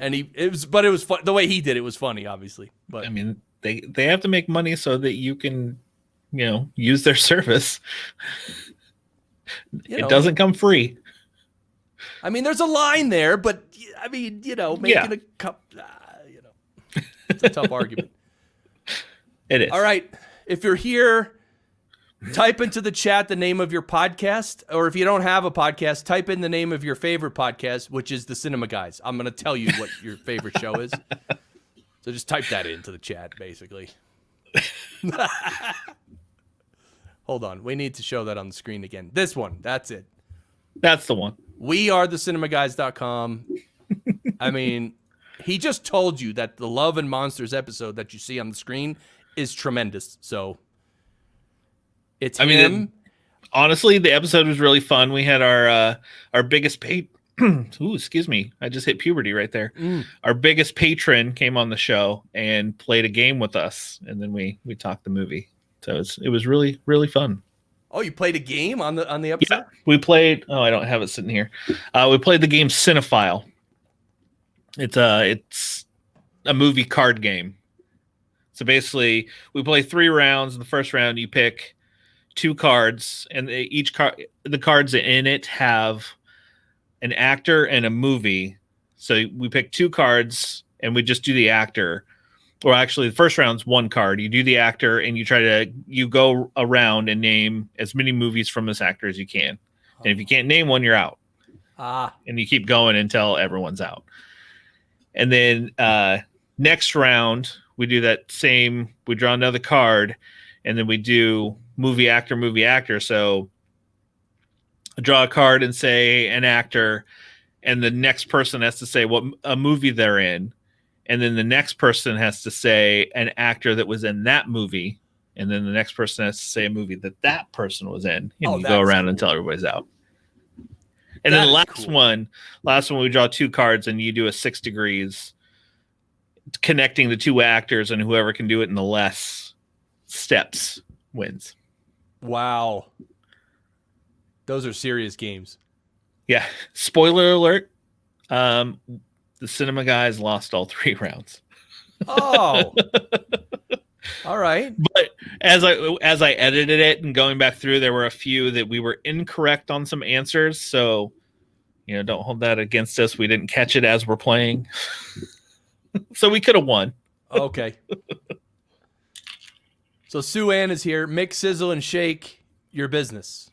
And it was fun. The way he did it was funny, obviously. But I mean, they have to make money so that you can, use their service. It doesn't come free. I mean, there's a line there, but I mean, making a cup, it's a tough argument. It is. All right. If you're here, type into the chat the name of your podcast, or if you don't have a podcast, type in the name of your favorite podcast, which is the Cinema Guys. I'm going to tell you what your favorite show is. So just type that into the chat, basically. Hold on. We need to show that on the screen again. This one. That's it. That's the one. wearethecinemaguys.com. I mean, he just told you that the Love and Monsters episode that you see on the screen is tremendous. So it's honestly, the episode was really fun. We had our biggest ooh, excuse me. I just hit puberty right there. Our biggest patron came on the show and played a game with us, and then we talked the movie. So it was really, really fun. Oh, you played a game on the episode? Yeah, we played. Oh, I don't have it sitting here. We played the game Cinephile. It's a movie card game. So basically, we play 3 rounds. In the first round, you pick 2 cards, and the cards in it have an actor and a movie. So we pick 2 cards, and we just do the actor. or actually the first round's one card. You do the actor and you go around and name as many movies from this actor as you can. And if you can't name one, you're out. And you keep going until everyone's out. And then next round, we do that same, we draw another card, and then we do movie actor. So I draw a card and say an actor, and the next person has to say what a movie they're in. And then the next person has to say an actor that was in that movie. And then the next person has to say a movie that person was in. And you go around until everybody's out. And then the last one, we draw 2 cards and you do a 6 degrees connecting the 2 actors, and whoever can do it in the less steps wins. Wow. Those are serious games. Yeah. Spoiler alert. The cinema guys lost all 3 rounds. Oh. All right. But as I edited it and going back through, there were a few that we were incorrect on some answers. So, don't hold that against us. We didn't catch it as we're playing. So we could have won. Okay. So Sue Ann is here. Mix, sizzle, and shake your business.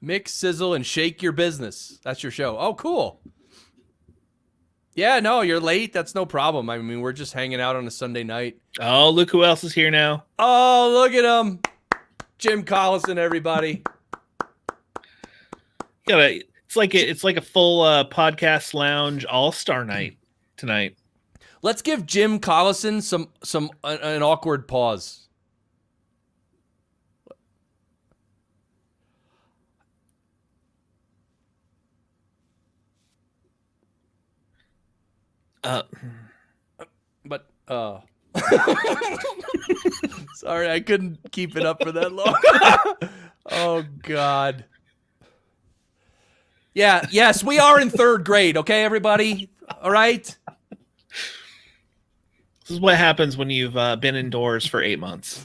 Mix, sizzle, and shake your business. That's your show. Oh, cool. Yeah, no, you're late. That's no problem. I mean, we're just hanging out on a Sunday night. Oh, look who else is here now. Oh, look at him. Jim Collison, everybody. It's like a full podcast lounge all-star night tonight. Let's give Jim Collison an awkward pause. Sorry, I couldn't keep it up for that long. Oh, God. Yeah, yes, we are in 3rd grade, okay, everybody? All right? This is what happens when you've been indoors for 8 months.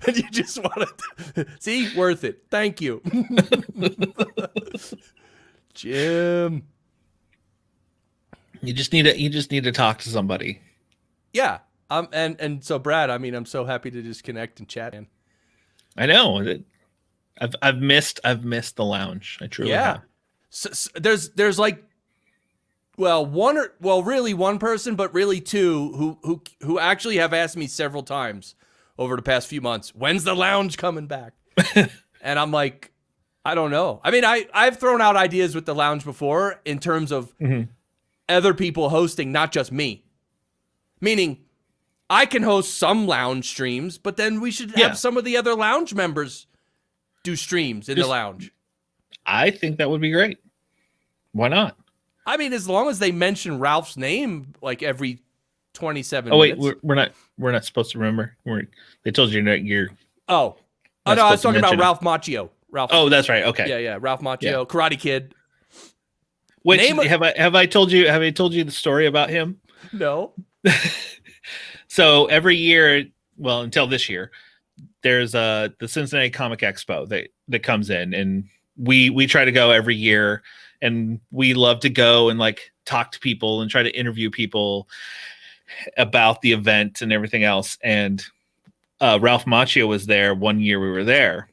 And you just want to... See? Worth it. Thank you. Jim. You just need to talk to somebody. Yeah. And so Brad, I mean, I'm so happy to just connect and chat. I know. I've missed the lounge. I truly have. So there's like, really one person, but really 2 who actually have asked me several times over the past few months, when's the lounge coming back? And I'm like, I don't know. I mean, I've thrown out ideas with the lounge before in terms of other people hosting, not just me. Meaning, I can host some lounge streams, but then we should have some of the other lounge members do streams in the lounge. I think that would be great. Why not? I mean, as long as they mention Ralph's name like every 27 minutes. minutes. Wait, we're not supposed to remember. They told you you're no, I was talking about Ralph Macchio. Oh, that's right. Okay. Yeah, Ralph Macchio, Karate Kid. Which have I told you the story about him? No. So every year, well, until this year, there's the Cincinnati Comic Expo that comes in, and we try to go every year, and we love to go and like talk to people and try to interview people about the event and everything else. And Ralph Macchio was there one year we were there.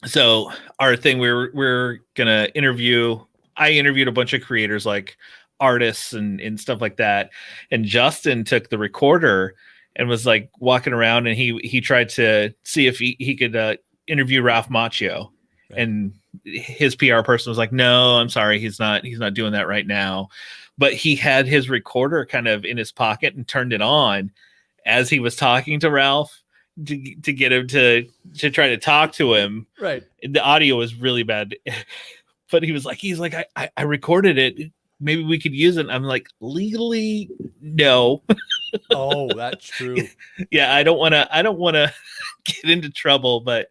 So our thing, we're gonna interview. I interviewed a bunch of creators like artists and stuff like that. And Justin took the recorder and was like walking around, and he tried to see if he could interview Ralph Macchio. Right. And his PR person was like, no, I'm sorry. He's not doing that right now. But he had his recorder kind of in his pocket and turned it on as he was talking to Ralph to get him to try to talk to him. Right. The audio was really bad, but he's like, I recorded it. Maybe we could use it. I'm like, legally, no. Oh, that's true. Yeah. I don't want to get into trouble, but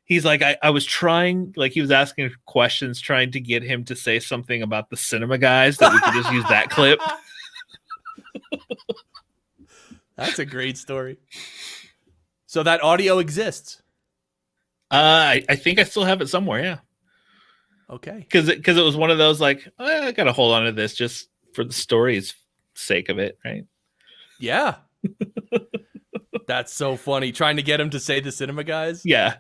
he's like, I was trying, like he was asking questions, trying to get him to say something about the cinema guys that we could just use that clip. That's a great story. So that audio exists. I think I still have it somewhere. Yeah. Okay. Because it was one of those like, I got to hold on to this just for the story. It's sake of it, right? Yeah. That's so funny. Trying to get him to say the cinema guys. Yeah.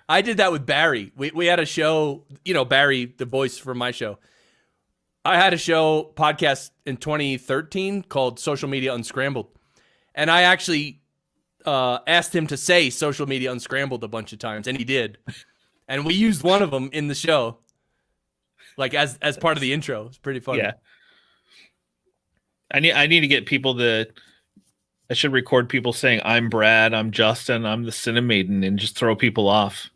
I did that with Barry. We had a show, Barry, the voice for my show. I had a show podcast in 2013 called Social Media Unscrambled. And I actually asked him to say Social Media Unscrambled a bunch of times, and he did. And we used one of them in the show, like as part of the intro. It's pretty funny. Yeah. I need to get people I should record people saying, I'm Brad, I'm Justin, I'm the Cinemaiden, and just throw people off.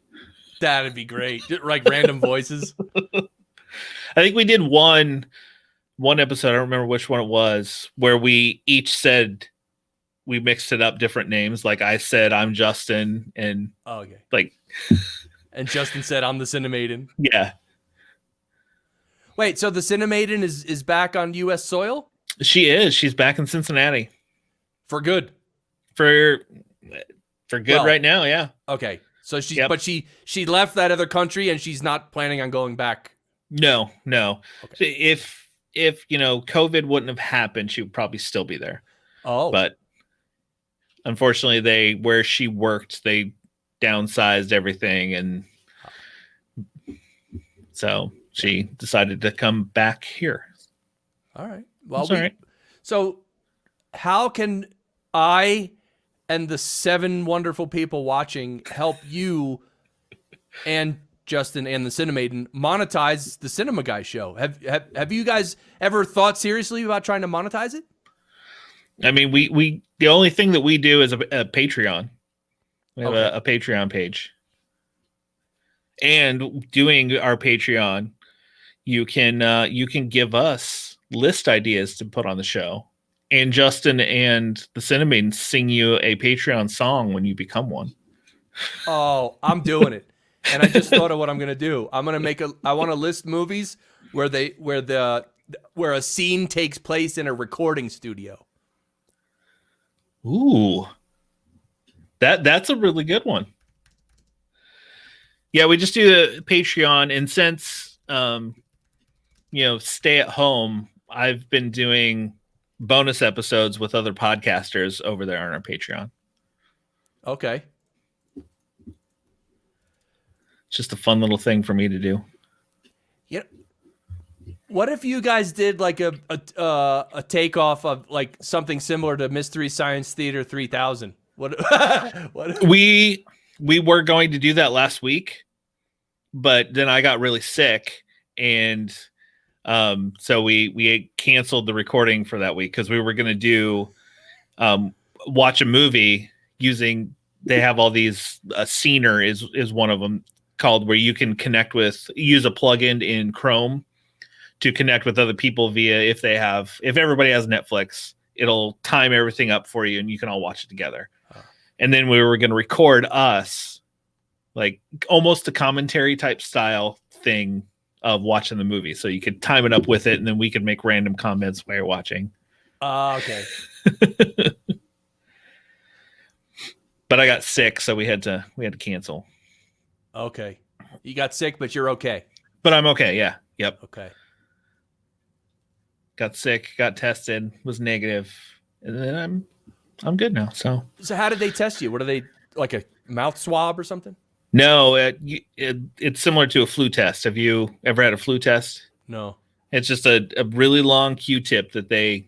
That'd be great. Just like random voices. I think we did one episode, I don't remember which one it was, where we each said, we mixed it up different names. Like I said, I'm Justin, and and Justin said, I'm the Cinemaiden. Yeah. Wait, so the Cinemaiden is back on U.S. soil? She is. She's back in Cincinnati. For good. For good right now, yeah. Okay. So but she left that other country and she's not planning on going back. No. Okay. If COVID wouldn't have happened, she would probably still be there. Oh. But unfortunately where she worked, they downsized everything, and so she decided to come back here. All right. Well, all right. So how can I and the 7 wonderful people watching help you and Justin and the Cinemaiden monetize the Cinema Guy show? Have you guys ever thought seriously about trying to monetize it? I mean, we the only thing that we do is a Patreon. We have a Patreon page. And doing our Patreon, you can give us list ideas to put on the show. And Justin and the Cinemaiden sing you a Patreon song when you become one. Oh, I'm doing it. And I just thought of what I'm going to do. I want to list movies where a scene takes place in a recording studio. Ooh. That's a really good one. Yeah, we just do a Patreon, and since stay at home, I've been doing bonus episodes with other podcasters over there on our Patreon. Okay. It's just a fun little thing for me to do. Yeah. What if you guys did like a takeoff of like something similar to Mystery Science Theater 3000? What? We were going to do that last week, but then I got really sick, and so we canceled the recording for that week because we were going to do watch a movie using. They have all these. Scener is one of them, called, where you can use a plugin in Chrome to connect with other people via if everybody has Netflix, it'll time everything up for you and you can all watch it together. And then we were going to record us, like almost a commentary type style thing of watching the movie. So you could time it up with it, and then we could make random comments while you're watching. Okay. But I got sick, so we had to cancel. Okay. You got sick, but you're okay. But I'm okay. Yeah. Yep. Okay. Got sick, got tested, was negative, and then I'm good now. So how did they test you? What are they, like a mouth swab or something? No, it's similar to a flu test. Have you ever had a flu test? No. It's just a really long Q-tip that they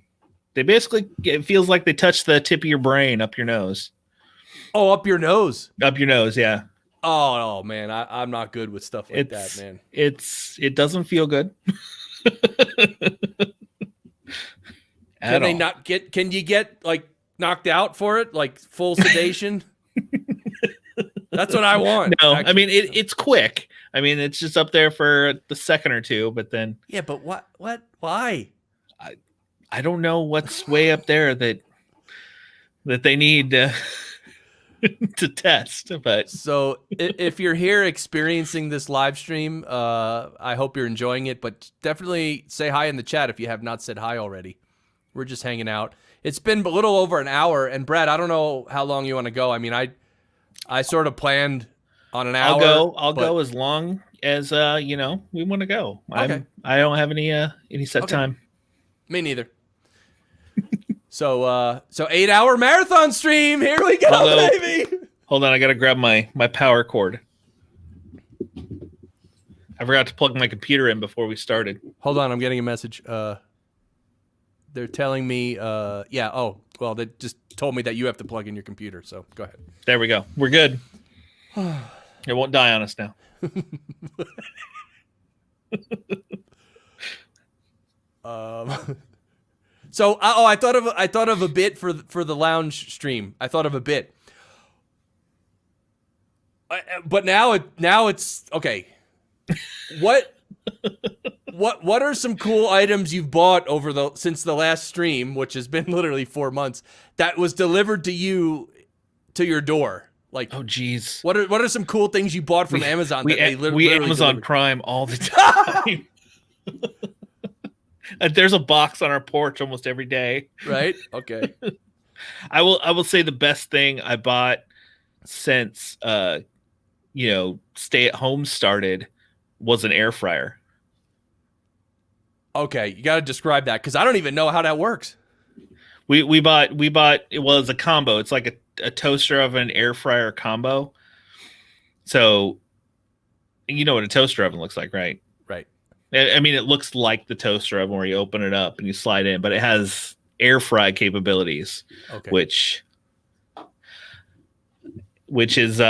basically, it feels like they touch the tip of your brain up your nose. Oh, up your nose. Up your nose, yeah. Oh man, I'm not good with stuff like that, man. It doesn't feel good. Can you get like knocked out for it? Like full sedation? That's what I want. No, actually. I mean, it's quick. I mean, it's just up there for the second or two, but then. Yeah, but why? I don't know what's way up there that they need to test. But so if you're here experiencing this live stream, I hope you're enjoying it, but definitely say hi in the chat if you have not said hi already. We're just hanging out. It's been a little over an hour, and Brad, I don't know how long you want to go. I mean, I sort of planned on an hour. I'll go as long as we want to go. Okay. I don't have any set time. Me neither. So 8-hour marathon stream. Here we go, baby. Hold on, I gotta grab my power cord. I forgot to plug my computer in before we started. Hold on, I'm getting a message. They're telling me, yeah. Oh, well, they just told me that you have to plug in your computer. So go ahead. There we go. We're good. It won't die on us now. So I thought of a bit for the lounge stream. I thought of a bit, but now it's okay. What are some cool items you've bought since the last stream, which has been literally 4 months, that was delivered to you to your door? Like, oh geez, what are some cool things you bought from Amazon? We Amazon delivered? Prime all the time. There's a box on our porch almost every day. Right? Okay. I will say the best thing I bought since stay at home started was an air fryer. Okay, you got to describe that because I don't even know how that works. We bought it was a combo. It's like a toaster oven air fryer combo. So you know what a toaster oven looks like, right? Right. I mean, it looks like the toaster oven where you open it up and you slide in, but it has air fry capabilities, okay. which is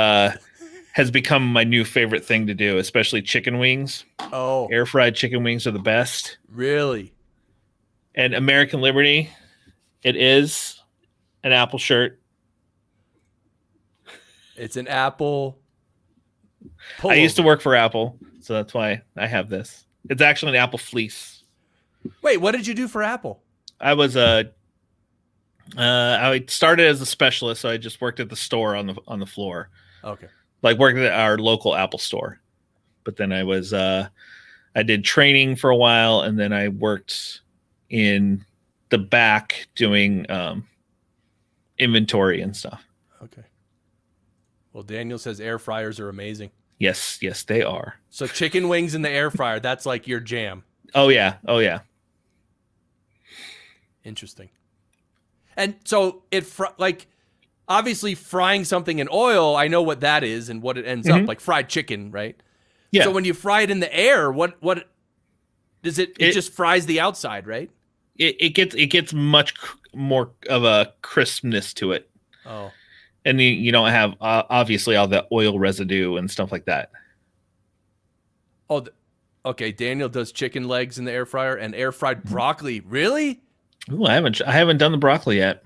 has become my new favorite thing to do, especially chicken wings. Oh, air fried chicken wings are the best. Really? And American Liberty, it is an Apple shirt. It's an Apple pullover. I used to work for Apple, so that's why I have this. It's actually an Apple fleece. Wait, what did you do for Apple? I was I started as a specialist, so I just worked at the store on the floor. Okay. Like worked at our local Apple store. But then I was I did training for a while, and then I worked in the back doing inventory and stuff. Okay. Well, Daniel says air fryers are amazing. Yes, they are. So chicken wings in the air fryer, that's like your jam. Oh yeah. Interesting. And so obviously frying something in oil, I know what that is and what it ends up like, fried chicken, right? Yeah. So when you fry it in the air, what does it just fries the outside, right? It gets much more of a crispness to it. Oh. And you don't have obviously all the oil residue and stuff like that. Oh, okay. Daniel does chicken legs in the air fryer and air fried broccoli. Really? Ooh, I haven't done the broccoli yet.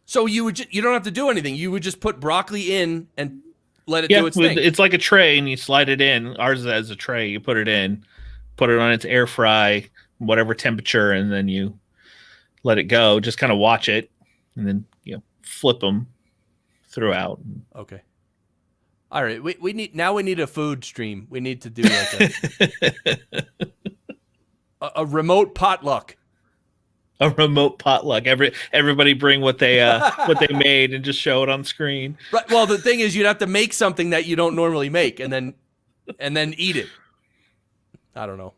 So you don't have to do anything. You would just put broccoli in and let it do its thing. It's like a tray, and you slide it in. Ours is a tray. You put it in, put it on its air fry, whatever temperature, and then you let it go. Just kind of watch it, and then flip them throughout. Okay. All right. We need a food stream. We need to do like a remote potluck. A remote potluck. Everybody bring what they made and just show it on screen. Right. Well, the thing is, you'd have to make something that you don't normally make, and then eat it. I don't know.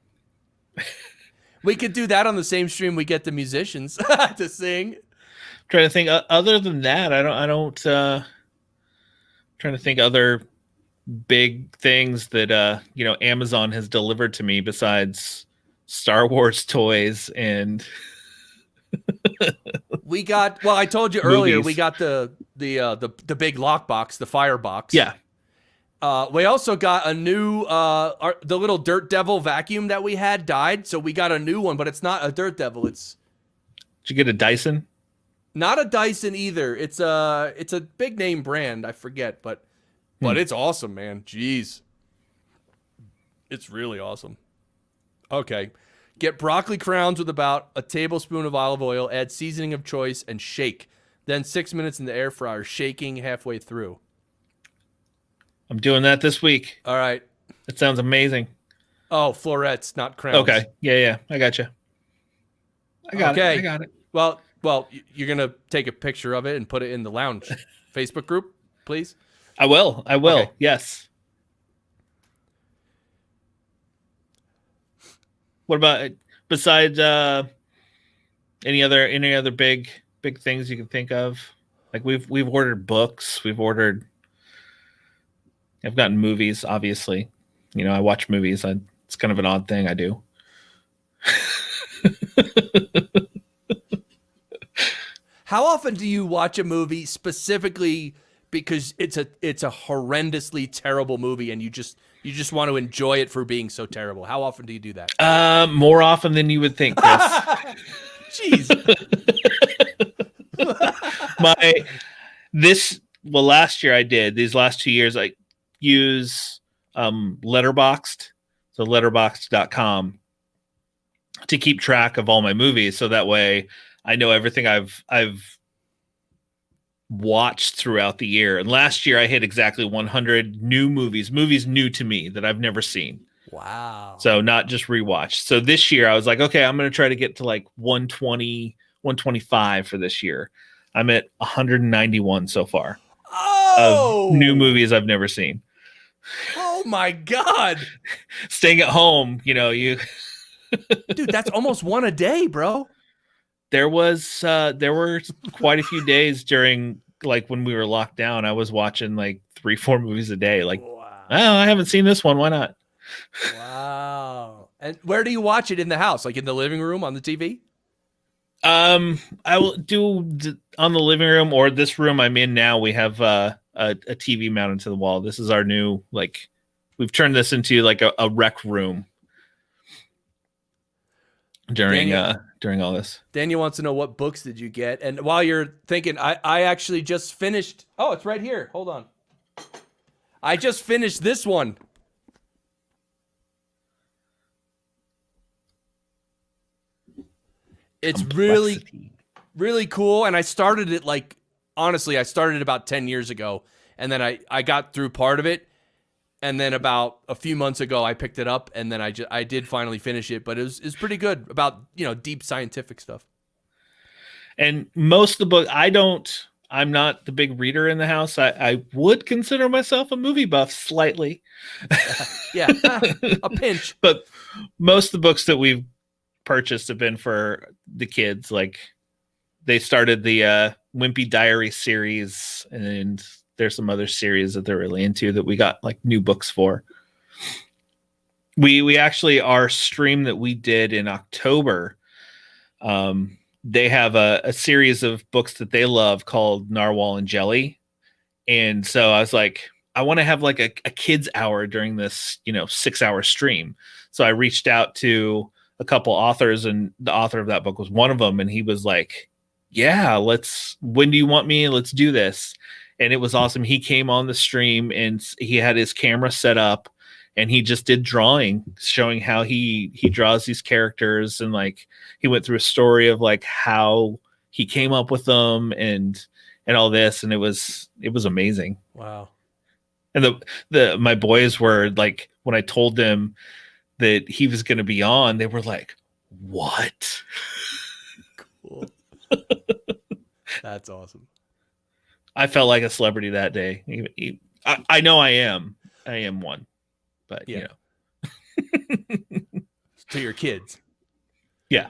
We could do that on the same stream. We get the musicians to sing. Trying to think. Other than that, I don't. Trying to think other big things that Amazon has delivered to me besides Star Wars toys and. We got. Well, I told you earlier. We got the big lockbox, the firebox. Yeah. We also got a new. The little Dirt Devil vacuum that we had died, so we got a new one, but it's not a Dirt Devil. Did you get a Dyson? Not a Dyson either. It's a big name brand. I forget, but it's awesome, man. Jeez, it's really awesome. Okay. Get broccoli crowns with about a tablespoon of olive oil, add seasoning of choice, and shake. Then 6 minutes in the air fryer, shaking halfway through. I'm doing that this week. All right. That sounds amazing. Oh, florets, not crowns. Okay. Yeah. I got you. I got it. Well, you're going to take a picture of it and put it in the lounge Facebook group, please? I will. Okay. Yes. What about besides Any other big things you can think of? Like we've ordered books, I've gotten movies, obviously. I watch movies. It's kind of an odd thing I do. How often do you watch a movie specifically because it's a horrendously terrible movie and you just want to enjoy it for being so terrible? How often do you do that? More often than you would think, Chris. Jeez. Last year I did. These last 2 years I use Letterboxd, so letterboxd.com, to keep track of all my movies, so that way I know everything I've watched throughout the year. And last year I hit exactly 100 new movies new to me that I've never seen. Wow. So not just rewatched. So this year I was like, okay, I'm going to try to get to like 120, 125 for this year. I'm at 191 so far. Oh, of new movies I've never seen. Oh my God. Staying at home, you dude, that's almost one a day, bro. There were quite a few days during, like, when we were locked down. I was watching like 3-4 movies a day. Like, wow. Oh, I haven't seen this one. Why not? Wow. And where do you watch it in the house? Like in the living room on the TV? I will do on the living room, or this room I'm in now. We have a TV mounted to the wall. This is our new, like, we've turned this into like a rec room during all this. Daniel wants to know, what books did you get? And while you're thinking, I actually just finished. Oh, it's right here. Hold on. I just finished this one. It's really, really cool. And I started it, like, honestly, I started about 10 years ago. And then I got through part of it. And then about a few months ago, I picked it up. And then I did finally finish it. But it's pretty good, about, deep scientific stuff. And most of the book, I'm not the big reader in the house. I would consider myself a movie buff slightly. Yeah, a pinch. But most of the books that we've purchased have been for the kids. Like, they started the Wimpy Diary series, and there's some other series that they're really into that we got like new books for. We actually, our stream that we did in October, they have a series of books that they love called Narwhal and Jelly. And so I was like, I want to have like a kids hour during this, 6-hour stream. So I reached out to a couple authors, and the author of that book was one of them. And he was like, yeah, when do you want me? Let's do this. And it was awesome. He came on the stream and he had his camera set up, and he just did drawing, showing how he draws these characters. And like, he went through a story of like how he came up with them and all this. And it was amazing. Wow. And my boys were like, when I told them that he was going to be on, they were like, what? Cool. That's awesome. I felt like a celebrity that day. I know I am one, but yeah. To your kids. Yeah.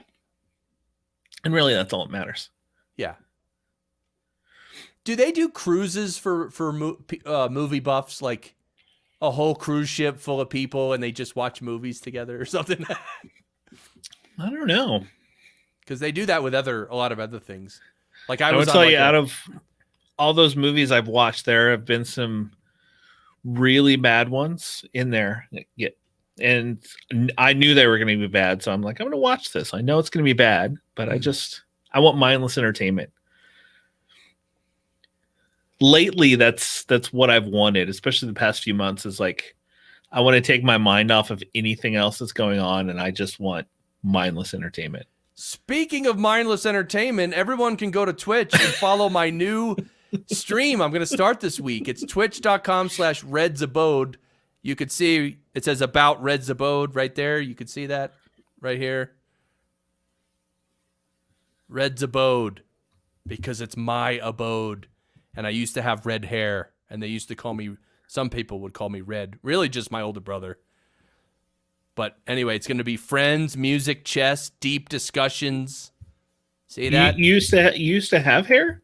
And really, that's all that matters. Yeah. Do they do cruises for movie buffs, like a whole cruise ship full of people and they just watch movies together or something? I don't know. Because they do that with a lot of other things. Like I would tell you, out of all those movies I've watched, there have been some really bad ones in there. Yeah. And I knew they were going to be bad. So I'm like, I'm going to watch this. I know it's going to be bad, but I want mindless entertainment. Lately, that's what I've wanted, especially the past few months, is like, I want to take my mind off of anything else that's going on, and I just want mindless entertainment. Speaking of mindless entertainment, everyone can go to Twitch and follow my new stream I'm going to start this week. It's twitch.com/RedZabode. You could see it says about Red Zabode right there. You could see that right here. Red Zabode, because it's my abode. And I used to have red hair, and they used to call me, some people would call me Red. Really just my older brother. But anyway, it's going to be friends, music, chess, deep discussions. See You that? used to have hair?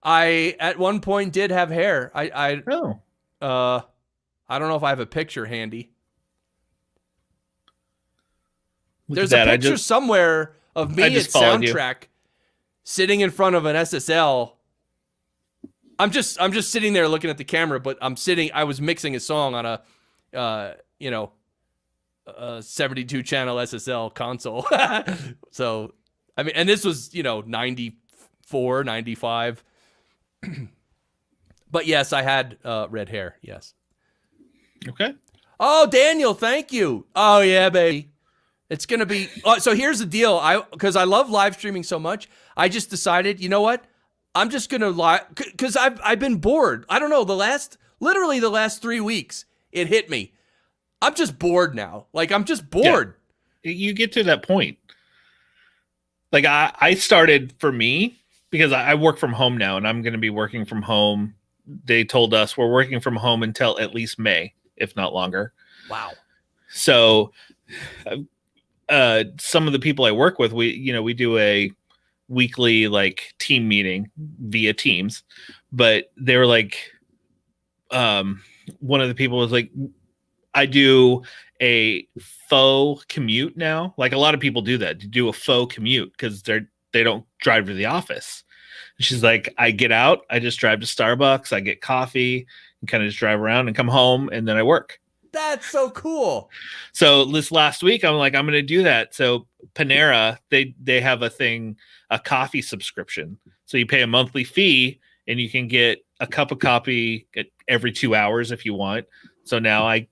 I at one point did have hair. Oh, I don't know if I have a picture handy. look There's at a that. picture somewhere of me I at just followed you. Soundtrack sitting in front of an SSL. I'm just sitting there looking at the camera, but I was mixing a song on a 72 channel SSL console. So, I mean, and this was, 94, 95. But yes, I had red hair. Yes. Okay. Oh, Daniel, thank you. Oh yeah, baby. It's gonna be. So here's the deal. Because I love live streaming so much, I just decided, you know what? I'm just gonna live because I've been bored. I don't know. Literally the last 3 weeks, it hit me. I'm just bored now. Like I'm just bored. Yeah. You get to that point. Like I started for me because I work from home now, and I'm going to be working from home. They told us we're working from home until at least May, if not longer. Wow. So, some of the people I work with, we do a weekly like team meeting via Teams, but they were like, one of the people was like, I do a faux commute now. Like a lot of people do that, to do a faux commute because they don't drive to the office. She's like, I get out, I just drive to Starbucks, I get coffee and kind of just drive around and come home and then I work. That's so cool. So this last week, I'm like, I'm going to do that. So Panera, they have a coffee subscription. So you pay a monthly fee and you can get a cup of coffee every 2 hours if you want. So now I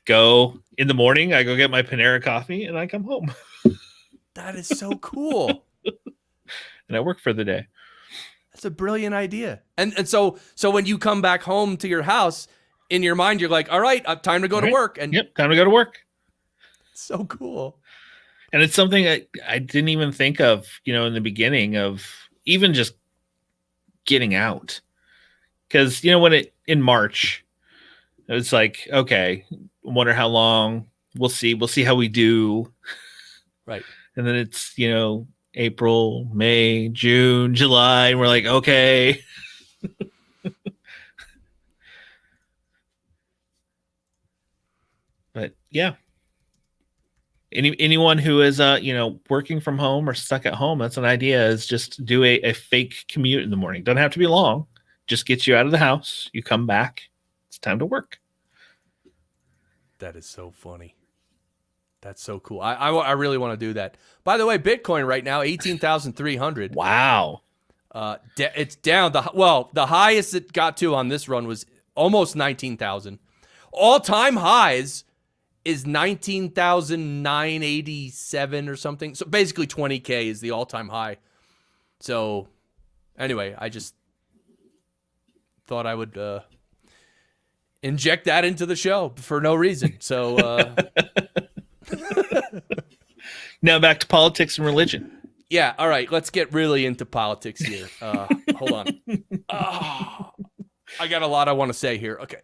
go in the morning, I go get my Panera coffee and I come home. That is so cool. And I work for the day. That's a brilliant idea. And so when you come back home to your house, in your mind, you're like, all right, time to go to work. And yep, time to go to work. So cool. And it's something I didn't even think of, in the beginning of even just getting out. Because, in March, it's like, okay, wonder how long. We'll see. We'll see how we do. Right. And then it's, April, May, June, July. And we're like, okay. But yeah. Anyone who is, working from home or stuck at home, that's an idea, is just do a fake commute in the morning. Doesn't have to be long. Just gets you out of the house. You come back. It's time to work. That is so funny. That's so cool. I really want to do that. By the way, Bitcoin right now, 18,300. Wow. It's down. The highest it got to on this run was almost 19,000. All-time highs is 19,987 or something. So basically 20K is the all-time high. So anyway, I just thought I would inject that into the show for no reason. So now back to politics and religion. Yeah, all right. Let's get really into politics here. Hold on. Oh, I got a lot I want to say here. Okay.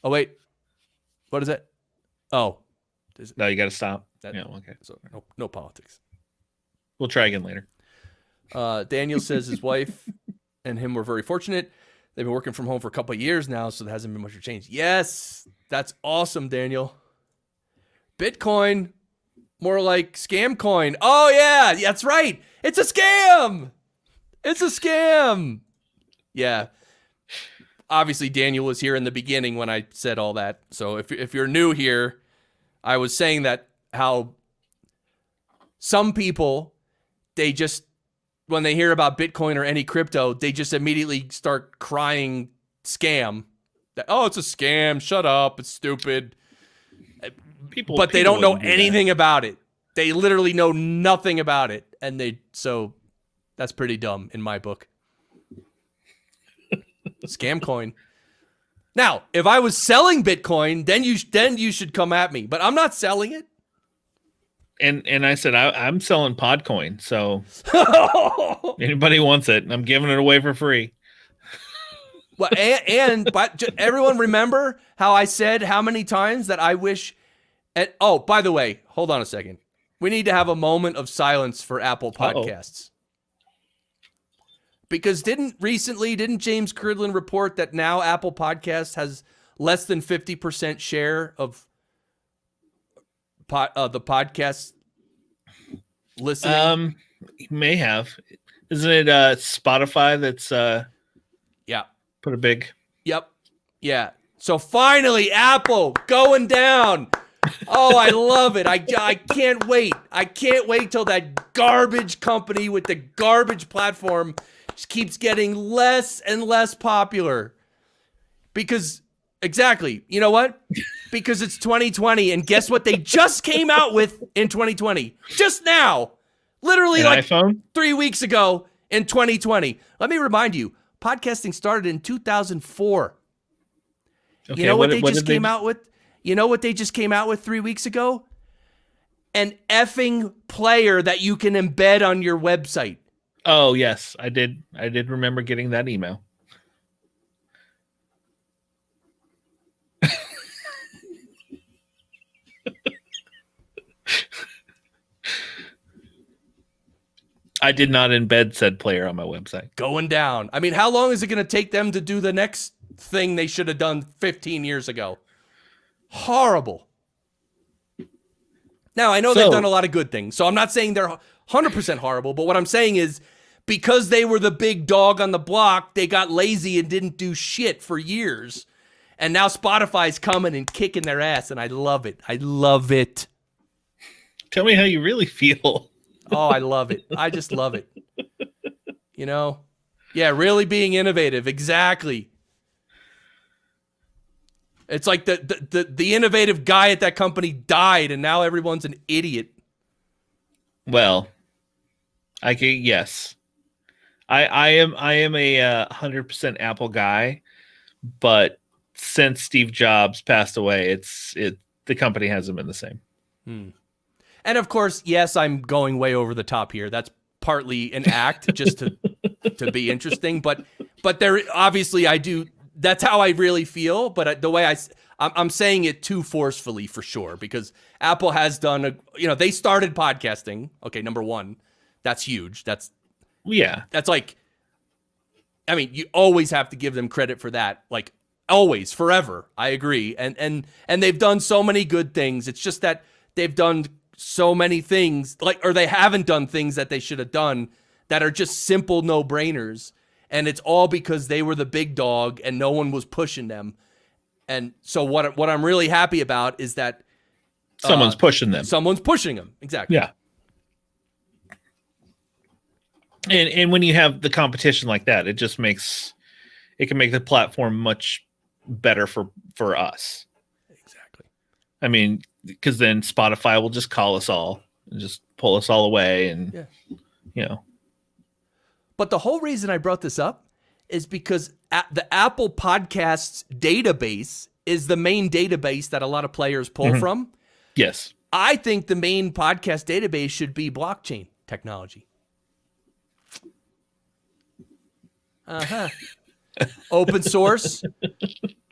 Oh, wait. What is it? Oh. No, you got to stop. Yeah, okay. So no politics. We'll try again later. Daniel says his wife and him were very fortunate. They've been working from home for a couple of years now, so there hasn't been much of a change. Yes, that's awesome, Daniel. Bitcoin, more like scam coin. Oh, yeah, that's right. It's a scam. It's a scam. Yeah. Obviously, Daniel was here in the beginning when I said all that. So if you're new here, I was saying that how some people, they just, when they hear about Bitcoin or any crypto, they just immediately start crying scam. That, oh, it's a scam. Shut up. It's stupid. But they don't know anything about it. They literally know nothing about it. And so that's pretty dumb in my book. Scam coin. Now, if I was selling Bitcoin, then you should come at me. But I'm not selling it. And I said I'm selling Podcoin, so anybody wants it, I'm giving it away for free. Well, but everyone remember how I said how many times that I wish. Oh, by the way, hold on a second. We need to have a moment of silence for Apple Podcasts. Because didn't James Cridlin report that now Apple Podcasts has less than 50% share of the podcast listening? He may have. Isn't it Spotify that's put a big... Yep. Yeah. So finally, Apple going down. Oh, I love it. I can't wait. I can't wait till that garbage company with the garbage platform just keeps getting less and less popular. Because, exactly, you know what? Because it's 2020, and guess what they just came out with in 2020? Just now. Literally An iPhone? 3 weeks ago in 2020. Let me remind you, podcasting started in 2004. Okay, You know what they just came out with? You know what they just came out with 3 weeks ago? An effing player that you can embed on your website. Oh, yes, I did remember getting that email. I did not embed said player on my website. Going down. I mean, how long is it going to take them to do the next thing they should have done 15 years ago? Horrible. Now, I know they've done a lot of good things, so I'm not saying they're 100% horrible, but what I'm saying is because they were the big dog on the block, they got lazy and didn't do shit for years. And now Spotify's coming and kicking their ass, and I love it. I love it. Tell me how you really feel. Oh, I love it. I just love it. You know? Yeah, really being innovative. Exactly. It's like the innovative guy at that company died, and now everyone's an idiot. Well, yes. I am a 100% Apple guy, but since Steve Jobs passed away, the company hasn't been the same. And of course, yes, I'm going way over the top here. That's partly an act just to be interesting, but there obviously I do. That's how I really feel. But the way I'm saying it too forcefully for sure, because Apple has done they started podcasting. Okay, number one, that's huge. That's like, I mean, you always have to give them credit for that. Like always, forever. I agree. And they've done so many good things. It's just that they've done so many things or they haven't done things that they should have done that are just simple no-brainers. And it's all because they were the big dog and no one was pushing them. And so what I'm really happy about is that someone's pushing them. Someone's pushing them. Exactly. Yeah. And when you have the competition like that, it can make the platform much better for us. Exactly. I mean, because then Spotify will just call us all and just pull us all away, and But the whole reason I brought this up is because the Apple Podcasts database is the main database that a lot of players pull from. Yes. I think the main podcast database should be blockchain technology. Open source.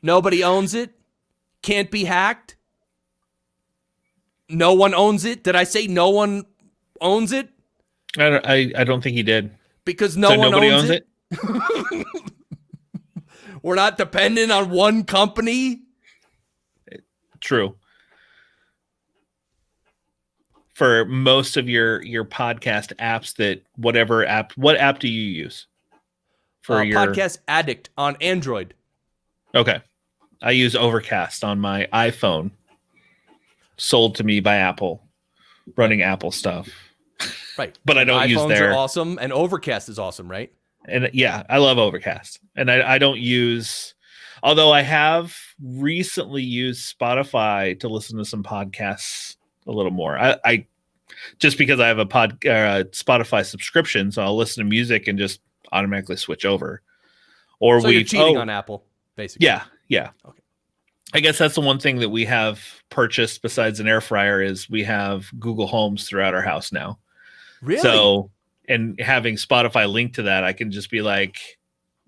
Nobody owns it. Can't be hacked. No one owns it. Did I say no one owns it? I don't think he did. Because nobody owns it. it. We're not dependent on one company. True. For most of your podcast apps, what app do you use for your Podcast Addict on Android? Okay. I use Overcast on my iPhone, sold to me by Apple, running Apple stuff. Right. But I don't use their... iPhones are awesome, and Overcast is awesome, right? And yeah, I love Overcast. And I don't use, although I have recently used Spotify to listen to some podcasts a little more. I just because I have a Spotify subscription, so I'll listen to music and just automatically switch over. Or so you're cheating on Apple, basically. Yeah. Okay. I guess that's the one thing that we have purchased besides an air fryer is we have Google Homes throughout our house now. Really? So, and having Spotify linked to that, I can just be like,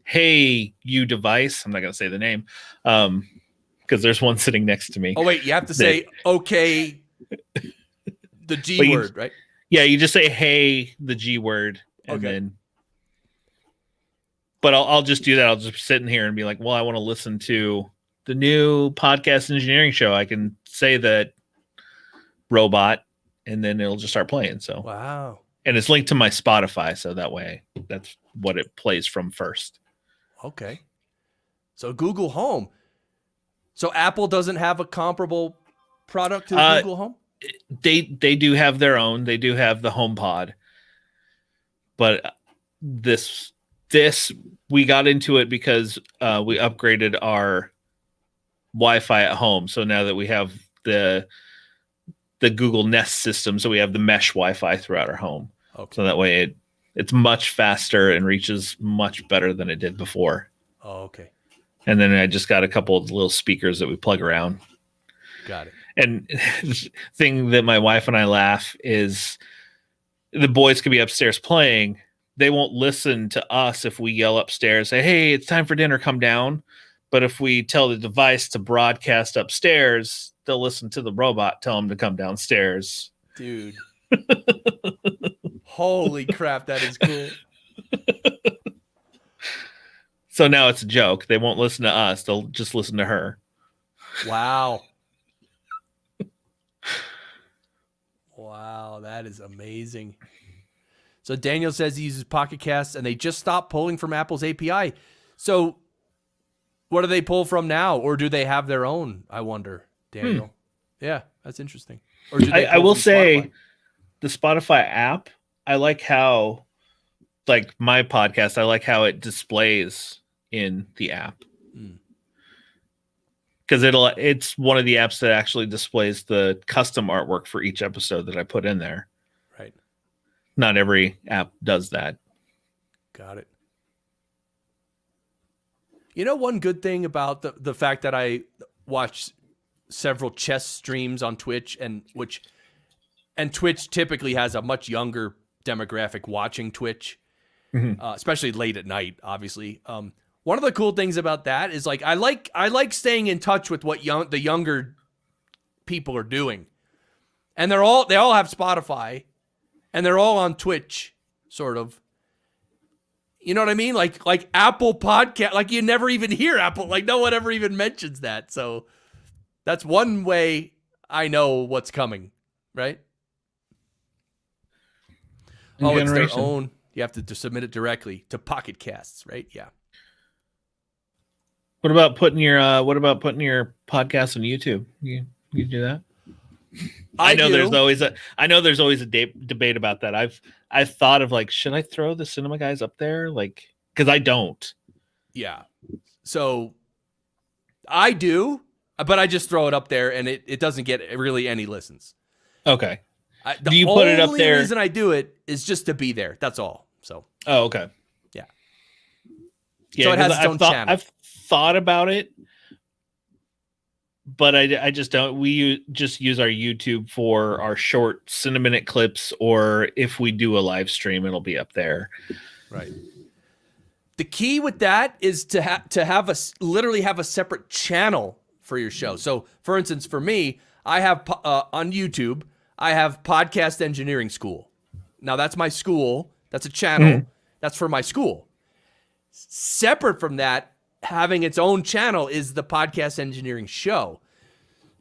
hey, you device. I'm not going to say the name because there's one sitting next to me. Oh, wait, you have to say, okay, The G But word, right? Yeah, you just say hey, the G word, and then. But I'll just do that. I'll just sit in here and be like, well, I want to listen to the new podcast engineering show. I can say that robot, and then it'll just start playing. So wow, and it's linked to my Spotify, so that way that's what it plays from first. Okay, so Google Home. So Apple doesn't have a comparable product to Google Home? They do have their own. They do have the HomePod, but this we got into it because we upgraded our Wi-Fi at home. So now that we have the Google Nest system, so we have the mesh Wi-Fi throughout our home. Okay. So that way it's much faster and reaches much better than it did before. Oh, okay. And then I just got a couple of little speakers that we plug around. Got it. And the thing that my wife and I laugh is the boys could be upstairs playing. They won't listen to us if we yell upstairs, say, hey, it's time for dinner, come down. But if we tell the device to broadcast upstairs, they'll listen to the robot, tell them to come downstairs. Dude. Holy crap, that is cool. So now it's a joke. They won't listen to us. They'll just listen to her. Wow. Wow, that is amazing. So Daniel says he uses Pocket Casts and they just stopped pulling from Apple's API. So what do they pull from now? Or do they have their own, I wonder, Daniel? Yeah, that's interesting. Or do they I will say Spotify? The Spotify app, I like how, like my podcast, I like how it displays in the app. Because it's one of the apps that actually displays the custom artwork for each episode that I put in there. Right. Not every app does that. Got it. You know, one good thing about the fact that I watch several chess streams on Twitch, and Twitch typically has a much younger demographic watching Twitch, especially late at night, obviously. One of the cool things about that is like I like staying in touch with what the younger people are doing, and they all have Spotify, and they're all on Twitch, sort of. You know what I mean? Like Apple Podcast, like you never even hear Apple, like no one ever even mentions that. So that's one way I know what's coming, right? It's their own. You have to submit it directly to Pocket Casts, right? Yeah. What about putting your podcast on YouTube? You do that? I know there's always a debate about that. I've thought of like, should I throw the Cinema Guys up there? Like, because I don't. Yeah. So I do, but I just throw it up there, and it doesn't get really any listens. Okay. Do you put it up there? The only reason I do it is just to be there. That's all. So. Oh, okay. Yeah. So it has its own channel. I've thought about it, but I just don't. We just use our YouTube for our short cinnamon clips, or if we do a live stream, it'll be up there. Right. The key with that is to literally have a separate channel for your show. So, for instance, for me, I have on YouTube, I have Podcast Engineering School. Now that's my school. That's a channel. That's for my school. Separate from that, having its own channel is the Podcast Engineering Show.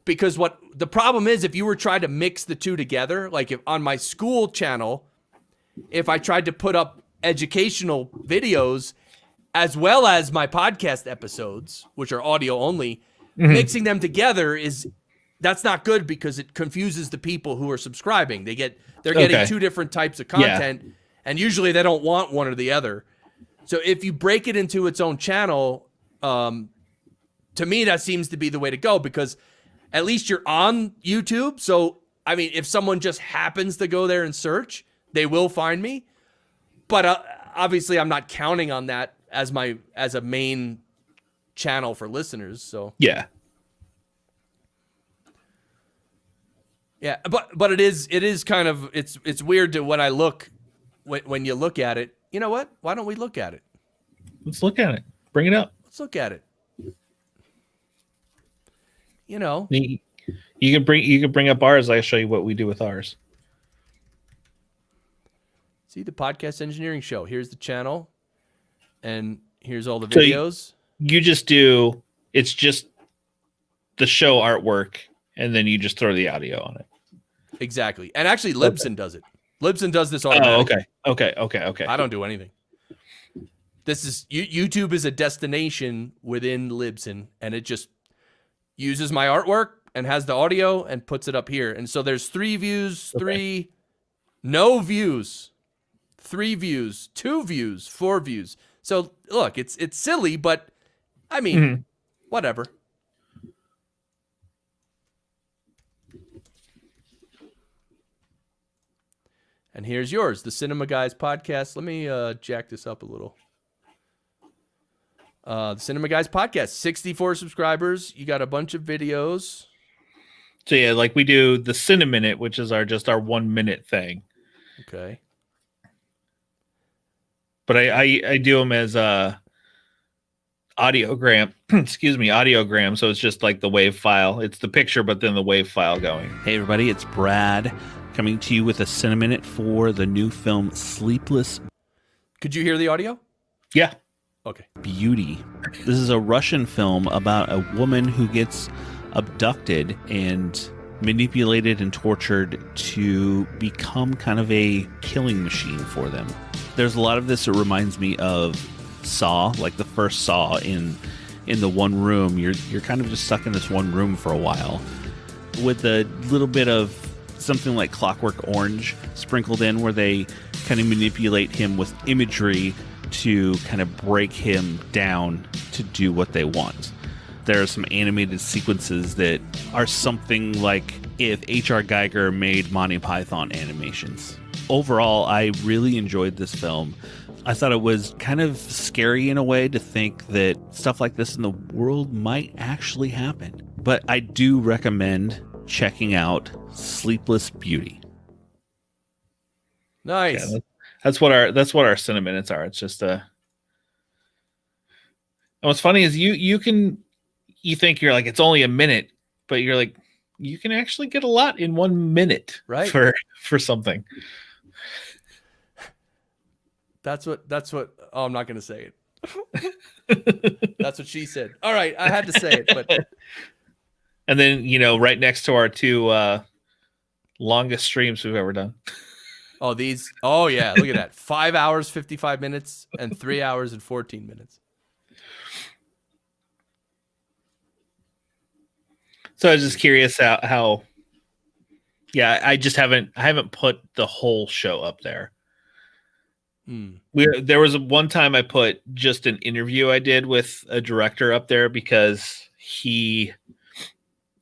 Because what the problem is, if you were trying to mix the two together, like if on my school channel, if I tried to put up educational videos as well as my podcast episodes, which are audio only, mixing them together that's not good because it confuses the people who are subscribing. They're getting two different types of content, and usually they don't want one or the other. So if you break it into its own channel, to me, that seems to be the way to go, because at least you're on YouTube. So, I mean, if someone just happens to go there and search, they will find me. But obviously, I'm not counting on that as a main channel for listeners. So yeah, but it is kind of it's weird to when I look when you look at it. You know what? Why don't we look at it? Let's look at it. Bring it up. Let's look at it. You know, you can bring up ours. I'll show you what we do with ours. See the Podcast Engineering Show. Here's the channel, and here's all the So videos. you just it's just the show artwork, and then you just throw the audio on it. Exactly. And actually, Libsyn does it. Libsyn does this automatically. Okay. I don't do anything. This is YouTube is a destination within Libsyn, and it just uses my artwork and has the audio and puts it up here. And so there's 3 views, 3 no views, 3 views, 2 views, 4 views. So look, it's silly, but I mean, whatever. And here's yours, the Cinema Guys podcast. Let me jack this up a little. The Cinema Guys podcast, 64 subscribers. You got a bunch of videos. So yeah, like we do the Cineminute, which is our 1 minute thing. Okay. But I do them as audiogram. Excuse me, audiogram. So it's just like the WAV file. It's the picture, but then the WAV file going. Hey everybody, it's Brad coming to you with a Cineminute for the new film Sleepless Could you hear the audio? Yeah. Okay. Beauty. This is a Russian film about a woman who gets abducted and manipulated and tortured to become kind of a killing machine for them. There's a lot of this that reminds me of Saw, like the first Saw in the one room. You're kind of just stuck in this one room for a while with a little bit of something like Clockwork Orange sprinkled in, where they kind of manipulate him with imagery to kind of break him down to do what they want. There are some animated sequences that are something like if H.R. Geiger made Monty Python animations. Overall, I really enjoyed this film. I thought it was kind of scary in a way to think that stuff like this in the world might actually happen. But I do recommend checking out Sleepless Beauty. Nice. Yeah, that's what our Cineminutes are. It's just and what's funny is you think you're like it's only a minute, but you're like you can actually get a lot in 1 minute, right? For something. That's what oh, I'm not going to say it. That's what she said. All right, I had to say it, but and then, right next to our 2 longest streams we've ever done. Oh, yeah, look at that. 5 hours, 55 minutes and 3 hours and 14 minutes. So I was just curious how yeah, I haven't put the whole show up there. There was one time I put just an interview I did with a director up there because he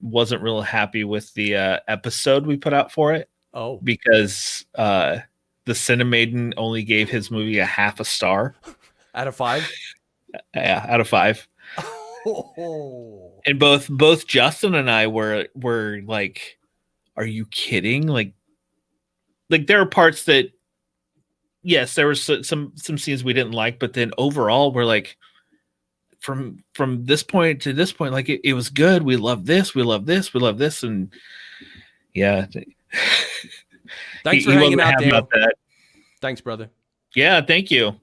wasn't real happy with the episode we put out for it. Oh, because the Cinemaiden only gave his movie a half a star out of 5. Yeah, out of 5. Oh. And both Justin and I were like, "Are you kidding?" Like there are parts that, yes, there were some scenes we didn't like, but then overall we're like, from this point to this point, like it was good. We love this. We love this. We love this. And yeah. Thanks for hanging out, Daniel. That. Thanks, brother. Yeah, thank you.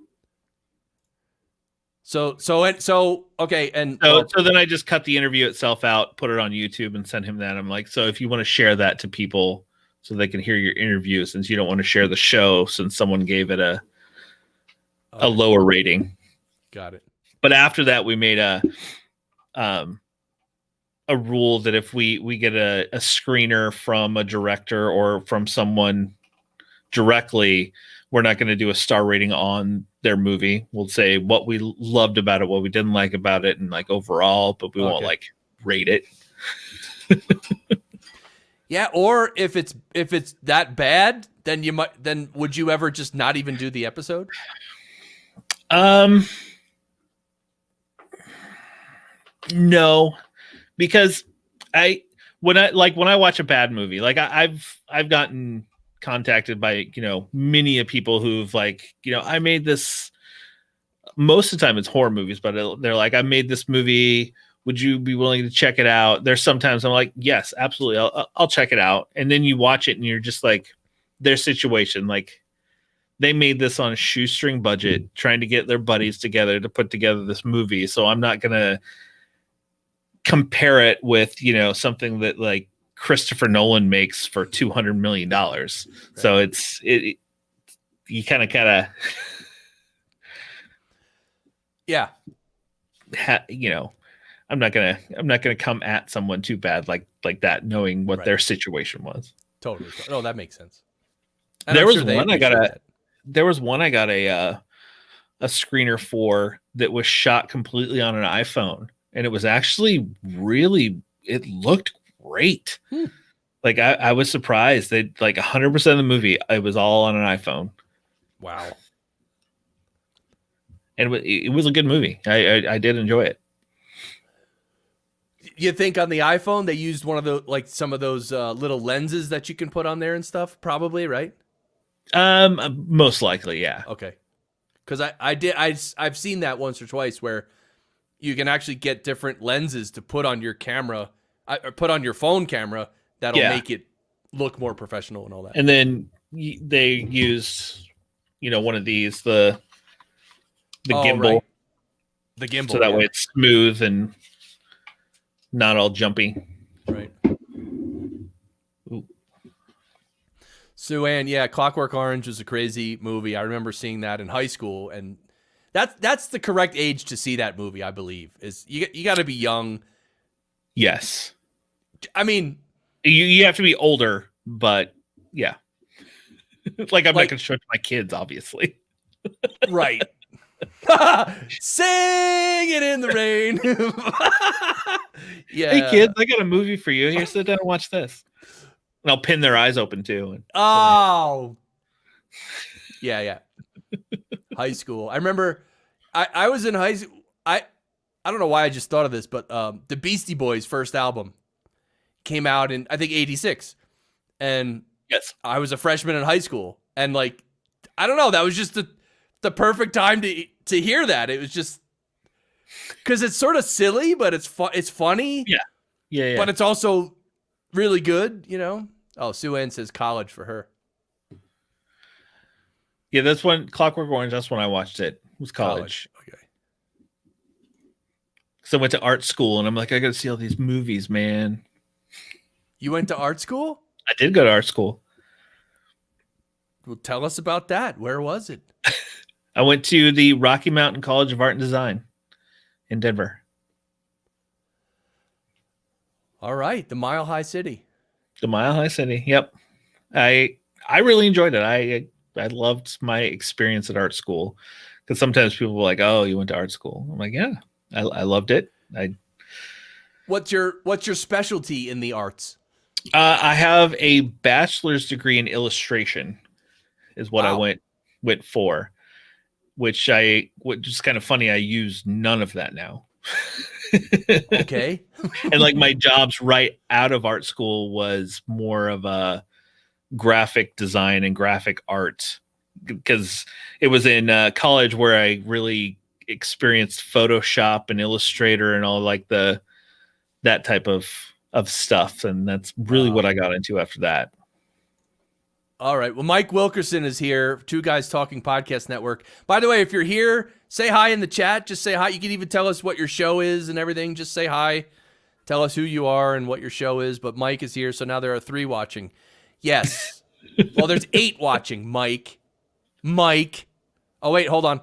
So okay, and so then I just cut the interview itself out, put it on YouTube, and sent him that. I'm like, so if you want to share that to people so they can hear your interview, since you don't want to share the show, since someone gave it a lower rating. Got it. But after that, we made a rule that if we get a screener from a director or from someone directly, we're not going to do a star rating on their movie. We'll say what we loved about it, what we didn't like about it, and like overall, but we won't like rate it. Yeah, or if it's that bad, then would you ever just not even do the episode? No, because when I watch a bad movie, like I've gotten contacted by many of people who've like I made this. Most of the time it's horror movies, but they're like, I made this movie. Would you be willing to check it out? There's sometimes I'm like, yes, absolutely, I'll check it out. And then you watch it and you're just like, their situation, like they made this on a shoestring budget, trying to get their buddies together to put together this movie. So I'm not going to compare it with, something that like Christopher Nolan makes for $200 million. Right. So you kind of, yeah. I'm not gonna come at someone too bad like that, knowing what their situation was. Totally. No, that makes sense. And there was one I got a screener for that was shot completely on an iPhone, and it was actually it looked great. Like I was surprised that like 100% of the movie it was all on an iPhone. Wow. And it was a good movie. I did enjoy it. You think on the iPhone they used one of the some of those little lenses that you can put on there and stuff? Probably, right? Most likely, yeah. Okay. Because I've seen that once or twice where you can actually get different lenses to put on your camera, or put on your phone camera that'll make it look more professional and all that. And then they used, one of these the gimbal, right. The gimbal, so that way it's smooth and not all jumpy. Right. Sue Ann, yeah, Clockwork Orange was a crazy movie. I remember seeing that in high school, and that's the correct age to see that movie, I believe. Is you got to be young. Yes. I mean, you have to be older, but yeah. I'm not going to show it to my kids, obviously. Right. Sing it in the rain. Yeah. Hey kids, I got a movie for you. Here, sit down and watch this. And I'll pin their eyes open too. Oh. Yeah. High school. I remember I was in high school. I don't know why I just thought of this, but the Beastie Boys' first album came out in, I think, 86. And yes, I was a freshman in high school. And I don't know, that was just the perfect time to hear that. It was just because it's sort of silly, but it's funny. Yeah. But it's also really good, Oh, Sue Ann says college for her. Yeah, that's when Clockwork Orange. That's when I watched it. It was college. Okay. So I went to art school, and I'm like, I got to see all these movies, man. You went to art school? I did go to art school. Well, tell us about that. Where was it? I went to the Rocky Mountain College of Art and Design in Denver. All right, the Mile High City. The Mile High City. Yep. I really enjoyed it. I loved my experience at art school, because sometimes people were like, "Oh, you went to art school." I'm like, "Yeah, I loved it." What's your specialty in the arts? I have a bachelor's degree in illustration, is what I went for. Which is kind of funny. I use none of that now. Okay. And my jobs right out of art school was more of a graphic design and graphic art, because it was in college where I really experienced Photoshop and Illustrator and all that type of stuff. And that's really what I got into after that. All right. Well, Mike Wilkerson is here. Two Guys Talking Podcast Network. By the way, if you're here, say hi in the chat. Just say hi. You can even tell us what your show is and everything. Just say hi. Tell us who you are and what your show is. But Mike is here, so now there are 3 watching. Yes. Well, there's 8 watching, Mike. Oh, wait. Hold on.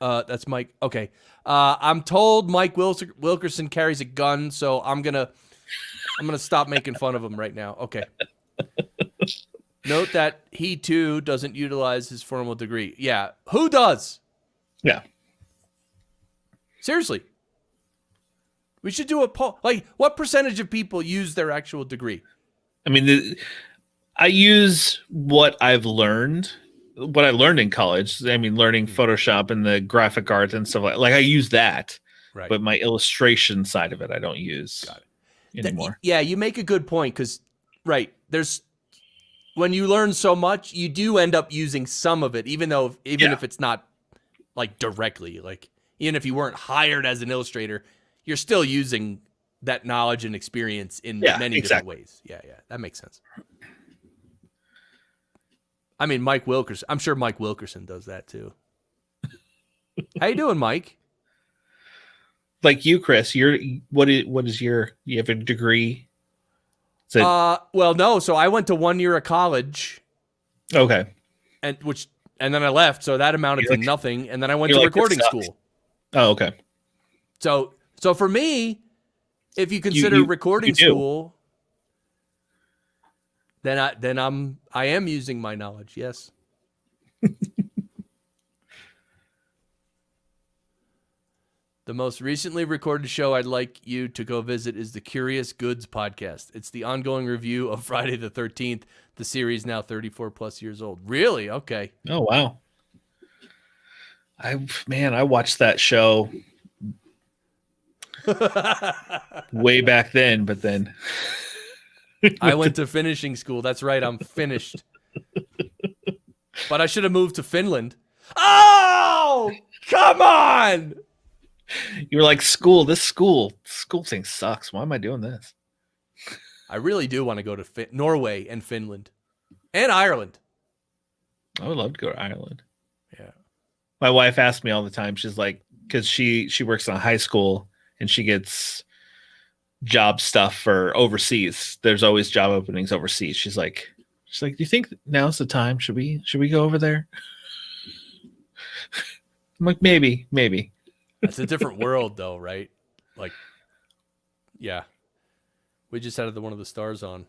That's Mike. Okay. I'm told Mike Wilkerson carries a gun, so I'm gonna stop making fun of him right now. Okay. Note that he too doesn't utilize his formal degree. Yeah. Who does? Yeah. Seriously. We should do a poll. What percentage of people use their actual degree? I mean, I use what I've learned, what I learned in college. I mean, learning Photoshop and the graphic art and stuff like I use that, right? But my illustration side of it, I don't use anymore. Yeah, you make a good point, because when you learn so much, you do end up using some of it, even if it's not directly, even if you weren't hired as an illustrator, you're still using that knowledge and experience in many different ways. Yeah, that makes sense. I mean, Mike Wilkerson. I'm sure Mike Wilkerson does that too. How you doing, Mike? Like you, Chris, what is your, you have a degree? Well, no. So I went to 1 year of college. Okay. And then I left. So that amounted to nothing. And then I went to recording school. Oh, okay. So for me, if you consider recording school, then I am using my knowledge. Yes. The most recently recorded show I'd like you to go visit is the Curious Goods podcast. It's the ongoing review of Friday the 13th, the series now 34 plus years old. Really? Okay. Oh, wow. I watched that show way back then, but then I went to finishing school. That's right. I'm finished. But I should have moved to Finland. Oh, come on. You were like, this school thing sucks. Why am I doing this? I really do want to go to Norway and Finland and Ireland. I would love to go to Ireland. Yeah. My wife asks me all the time. She's like, because she works in a high school and she gets job stuff for overseas. There's always job openings overseas. She's like, do you think now's the time? Should we go over there? I'm like, maybe. It's a different world, though, right? Like, yeah. We just had one of the stars on.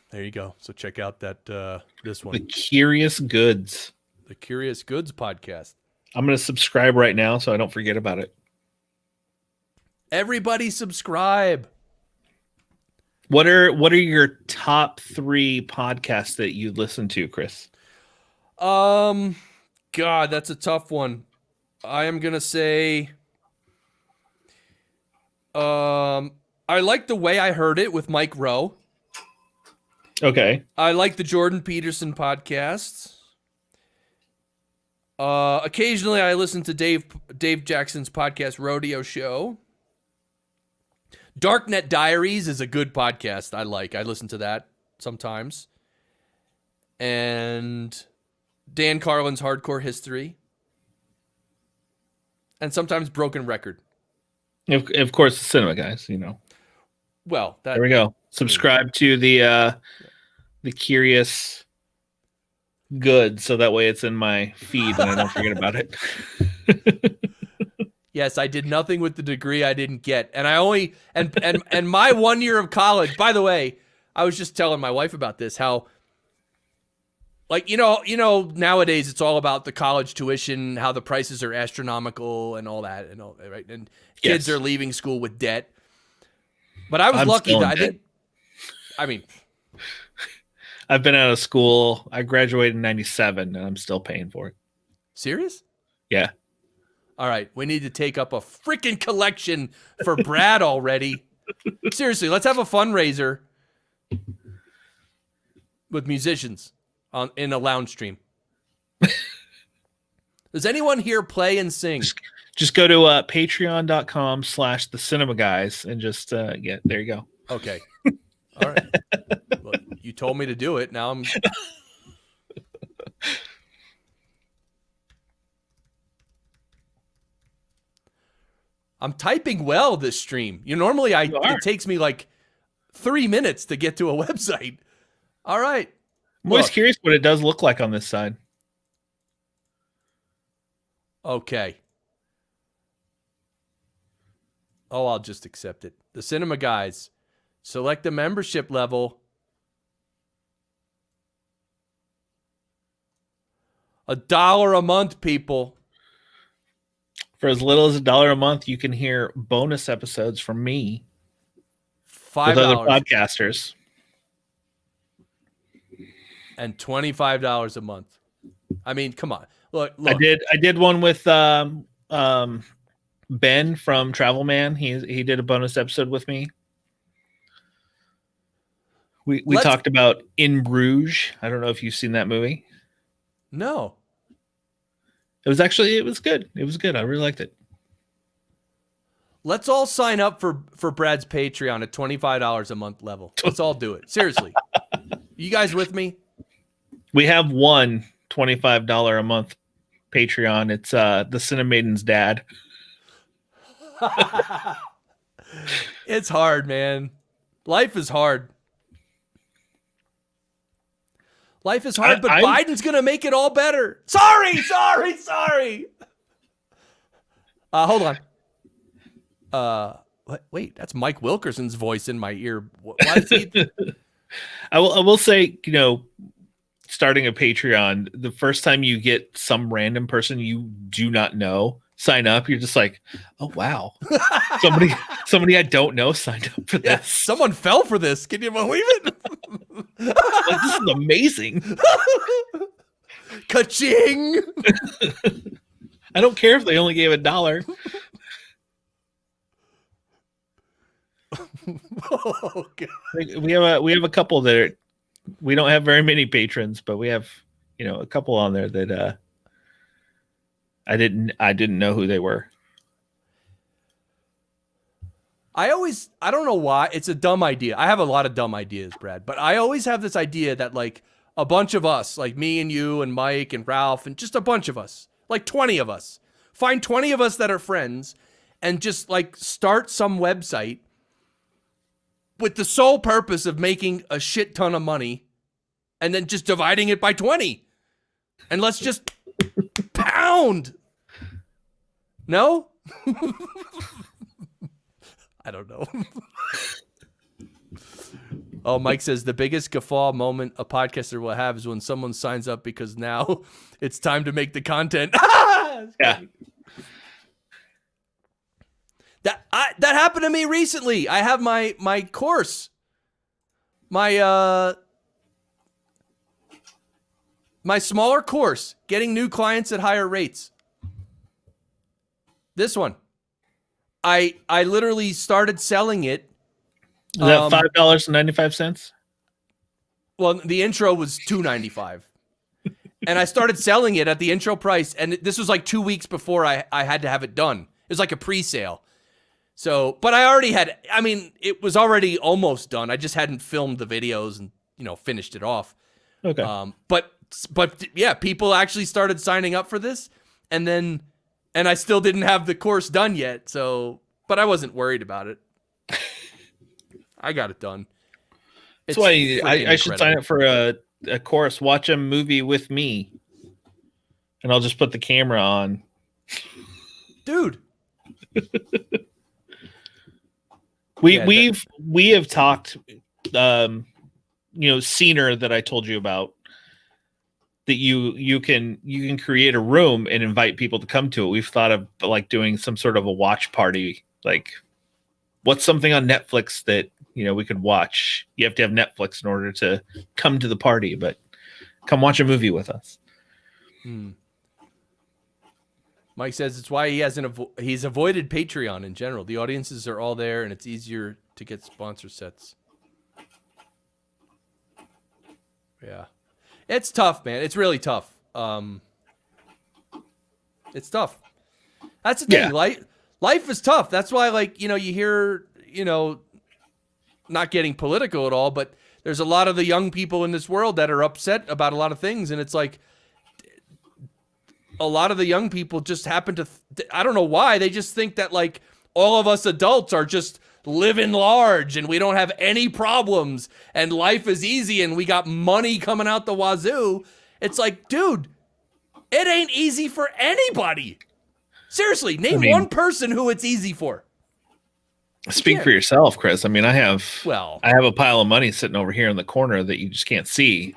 There you go. So check out this one. The Curious Goods. The Curious Goods podcast. I'm going to subscribe right now so I don't forget about it. Everybody subscribe. What are your top 3 podcasts that you listen to, Chris? God, that's a tough one. I am going to say, I like The Way I Heard It with Mike Rowe. Okay. I like the Jordan Peterson podcasts. Occasionally I listen to Dave Jackson's podcast, Rodeo Show. Darknet Diaries is a good podcast I like. I listen to that sometimes. And Dan Carlin's Hardcore History. And sometimes Broken Record. Of course, the Cinema Guys, Well, there we go. Subscribe to the Curious Good, so that way it's in my feed and I don't forget about it. Yes, I did nothing with the degree I didn't get. And I only and my 1 year of college, by the way, I was just telling my wife about this, how like nowadays it's all about the college tuition, how the prices are astronomical and all that and all that, right? And kids are leaving school with debt. But I was lucky that I've been out of school. I graduated in 97 and I'm still paying for it. Serious? Yeah. All right. We need to take up a freaking collection for Brad already. Seriously, let's have a fundraiser with musicians in a lounge stream. Does anyone here play and sing? Just go to patreon.com/the cinema guys and just there you go. Okay. All right. Well, you told me to do it. Now I'm typing well this stream. Normally it takes me like 3 minutes to get to a website. All right. I'm always curious what it does look like on this side. Okay. Oh, I'll just accept it. The Cinema Guys. Select the membership level. $1 a month, people. For as little as $1 a month, you can hear bonus episodes from me. $5 with other podcasters. And $25 a month. I mean, come on. Look. I did one with Ben from Travel Man. He did a bonus episode with me. We talked about In Bruges. I don't know if you've seen that movie. No. It was good. It was good. I really liked it. Let's all sign up for Brad's Patreon at $25 a month level. Let's all do it. Seriously. You guys with me? We have one $25 a month Patreon. It's the Cinemaiden's dad. It's hard, man. Life is hard. Life is hard, but Biden's going to make it all better. Sorry. Hold on. Wait, that's Mike Wilkerson's voice in my ear. Why is he? I will say, starting a Patreon, the first time you get some random person you do not know sign up, you're just like, oh wow, somebody I don't know signed up for this. Yeah, someone fell for this. Can you believe it? Like, this is amazing. Ka-ching! I don't care if they only gave $1. Oh, God. We have a couple that we don't have very many patrons, but we have a couple on there that I didn't know who they were. I don't know why. It's a dumb idea. I have a lot of dumb ideas, Brad, but I always have this idea that like a bunch of us, like me and you and Mike and Ralph and just a bunch of us, like 20 of us, find 20 of us that are friends and just like start some website with the sole purpose of making a shit ton of money and then just dividing it by 20. And let's just pound. No? I don't know. Oh, Mike says the biggest guffaw moment a podcaster will have is when someone signs up because now it's time to make the content. Yeah. That happened to me recently. I have my course, my smaller course, getting new clients at higher rates. This one, I literally started selling it. Is that $5.95? Well, the intro was $2.95, and I started selling it at the intro price. And this was like 2 weeks before I had to have it done. It was like a pre-sale. So, but I already had, it was already almost done. I just hadn't filmed the videos and, finished it off. Okay. But yeah, people actually started signing up for this and I still didn't have the course done yet. So, but I wasn't worried about it. I got it done. That's why I should sign up for a course, watch a movie with me. And I'll just put the camera on. Dude. We have talked, Scener that I told you about, that you can create a room and invite people to come to it. We've thought of like doing some sort of a watch party. Like, what's something on Netflix that we could watch? You have to have Netflix in order to come to the party, but come watch a movie with us. Mike says it's why he's avoided Patreon in general. The audiences are all there, and it's easier to get sponsor sets. Yeah, it's tough, man. It's really tough. It's tough. That's the thing. Yeah. Life is tough. That's why, you hear, not getting political at all, but there's a lot of the young people in this world that are upset about a lot of things, and it's like, a lot of the young people just happen to, I don't know why, they just think that like all of us adults are just living large and we don't have any problems and life is easy and we got money coming out the wazoo. It's like, dude, it ain't easy for anybody. Seriously, name one person who it's easy for. Speak for yourself, Chris. I have a pile of money sitting over here in the corner that you just can't see.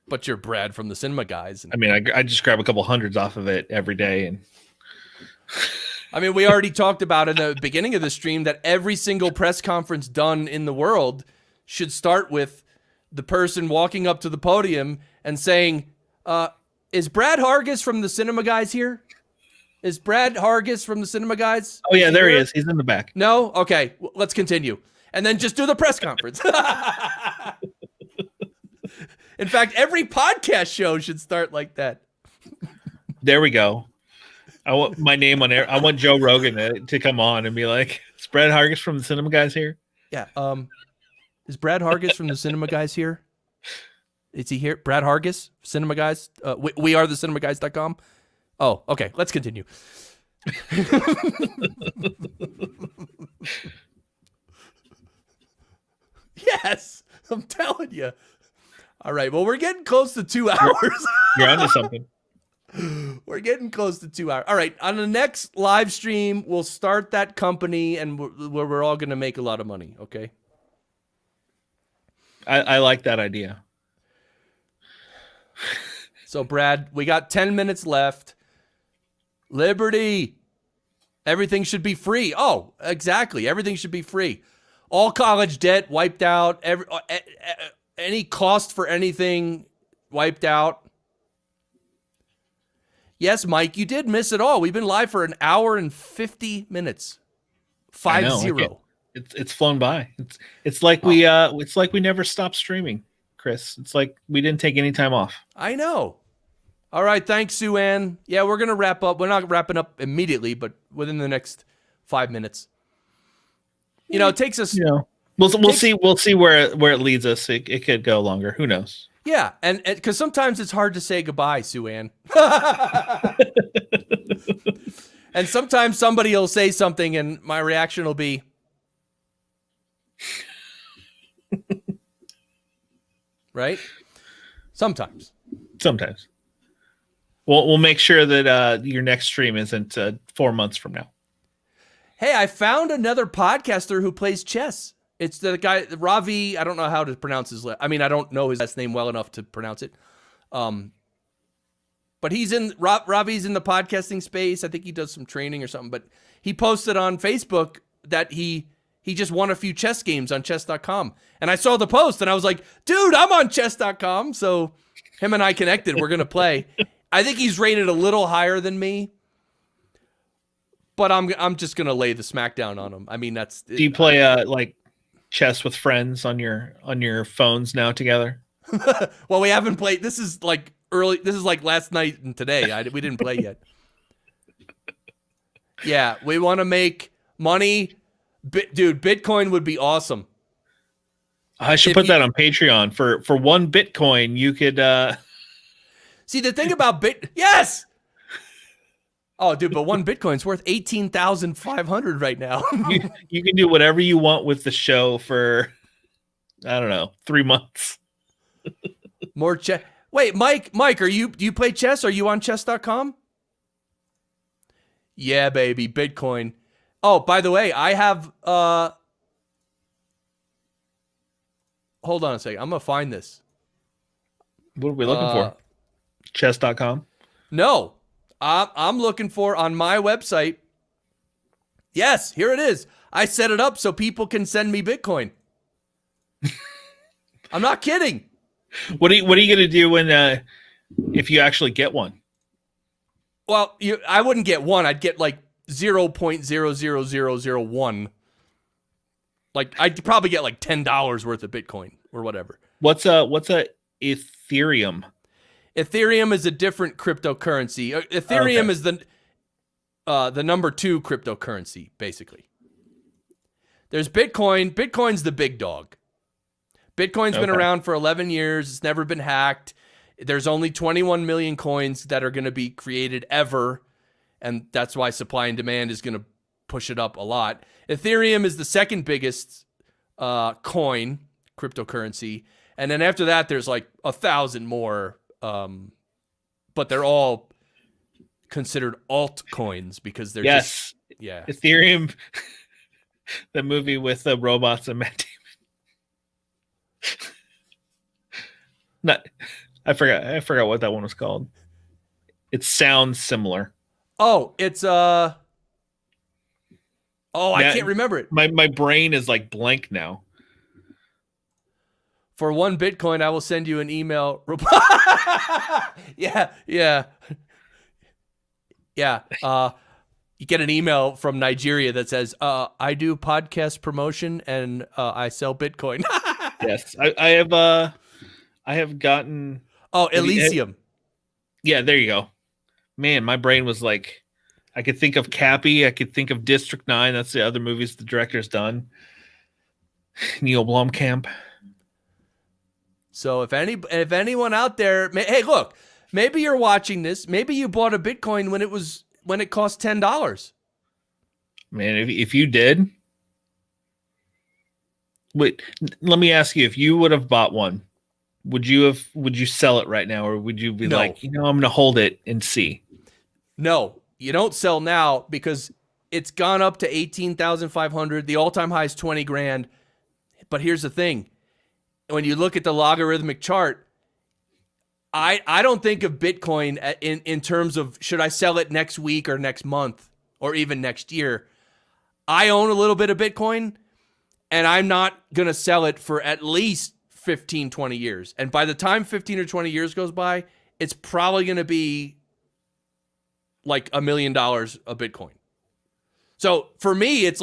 But you're Brad from the Cinema Guys. I just grab a couple hundreds off of it every day. And we already talked about in the beginning of the stream that every single press conference done in the world should start with the person walking up to the podium and saying, is Brad Hargis from the Cinema Guys here? Is Brad Hargis from the Cinema Guys? Oh, yeah, there he is. He's in the back. No? Okay, let's continue. And then just do the press conference. In fact, every podcast show should start like that. There we go. I want my name on there. I want Joe Rogan to come on and be like, is Brad Hargis from the Cinema Guys here? Yeah. Is Brad Hargis from the Cinema Guys here? Is he here? Brad Hargis, Cinema Guys. We are the cinemaguys.com. Oh, okay. Let's continue. Yes, I'm telling you. All right. Well, we're getting close to 2 hours. You're onto something. We're getting close to 2 hours. All right. On the next live stream, we'll start that company and we're all going to make a lot of money. Okay. I like that idea. So, Brad, we got 10 minutes left. Liberty. Everything should be free. Oh, exactly. Everything should be free. All college debt wiped out. Any cost for anything wiped out. Yes, Mike, you did miss it all. We've been live for an hour and 50 minutes. 50. It's flown by. It's like we never stopped streaming, Chris. It's like we didn't take any time off. I know. All right, thanks, Sue Ann. Yeah, we're gonna wrap up. We're not wrapping up immediately, but within the next 5 minutes. You know, it takes us. You know, we'll see where it leads us. It could go longer. Who knows? Yeah, and because sometimes it's hard to say goodbye, Sue Ann. And sometimes somebody will say something, and my reaction will be, right? Sometimes. We'll make sure that your next stream isn't 4 months from now. Hey, I found another podcaster who plays chess. It's the guy, Ravi. I don't know how to pronounce his last. I mean, I don't know his last name well enough to pronounce it. But Ravi's in the podcasting space. I think he does some training or something. But he posted on Facebook that he just won a few chess games on chess.com. And I saw the post and I was like, dude, I'm on chess.com. So him and I connected. We're going to play. I think he's rated a little higher than me. But I'm just going to lay the smackdown on him. I mean, that's. Do you play like chess with friends on your phones now together? Well, we haven't played. This is like early. This is like last night and today. We didn't play yet. Yeah, we want to make money. Dude, Bitcoin would be awesome. I should put that on Patreon. For 1 Bitcoin, you could see the thing about Yes. Oh, dude, but 1 Bitcoin's worth 18,500 right now. you can do whatever you want with the show for, I don't know, 3 months. More chess. Wait, Mike, do you play chess? Are you on chess.com? Yeah, baby, Bitcoin. Oh, by the way, I have hold on a second. I'm gonna find this. What are we looking for? Chess.com? No. I'm looking for on my website. Yes, here it is. I set it up so people can send me Bitcoin. I'm not kidding. What are you going to do when if you actually get one? Well, I wouldn't get one. I'd get like 0.00001. Like I'd probably get like $10 worth of Bitcoin or whatever. What's a Ethereum? Ethereum is a different cryptocurrency. Ethereum is the number 2 cryptocurrency, basically. There's Bitcoin. Bitcoin's the big dog. Bitcoin's been around for 11 years. It's never been hacked. There's only 21 million coins that are going to be created ever, and that's why supply and demand is going to push it up a lot. Ethereum is the second biggest coin, cryptocurrency, and then after that, there's like 1,000 more. But they're all considered altcoins because they're just Ethereum, the movie with the robots and Matt Damon. I forgot what that one was called. It sounds similar. Oh, it's I can't remember it. My brain is like blank now. For 1 Bitcoin, I will send you an email. Yeah. You get an email from Nigeria that says, I do podcast promotion and I sell Bitcoin. Yes. I have gotten. Oh, Elysium. Yeah, there you go. Man, my brain was like, I could think of Cappy. I could think of District 9. That's the other movies the director's done. Neil Blomkamp. So if anyone out there, hey, look, maybe you're watching this. Maybe you bought a Bitcoin when it cost $10. Man, if you did, wait, let me ask you: if you would have bought one, would you sell it right now, or would you be No. like, I'm going to hold it and see? No, you don't sell now because it's gone up to 18,500. The all-time high is 20 grand. But here's the thing. When you look at the logarithmic chart, I don't think of Bitcoin in terms of should I sell it next week or next month or even next year. I own a little bit of Bitcoin, and I'm not going to sell it for at least 15, 20 years. And by the time 15 or 20 years goes by, it's probably going to be like $1 million a Bitcoin. So for me, it's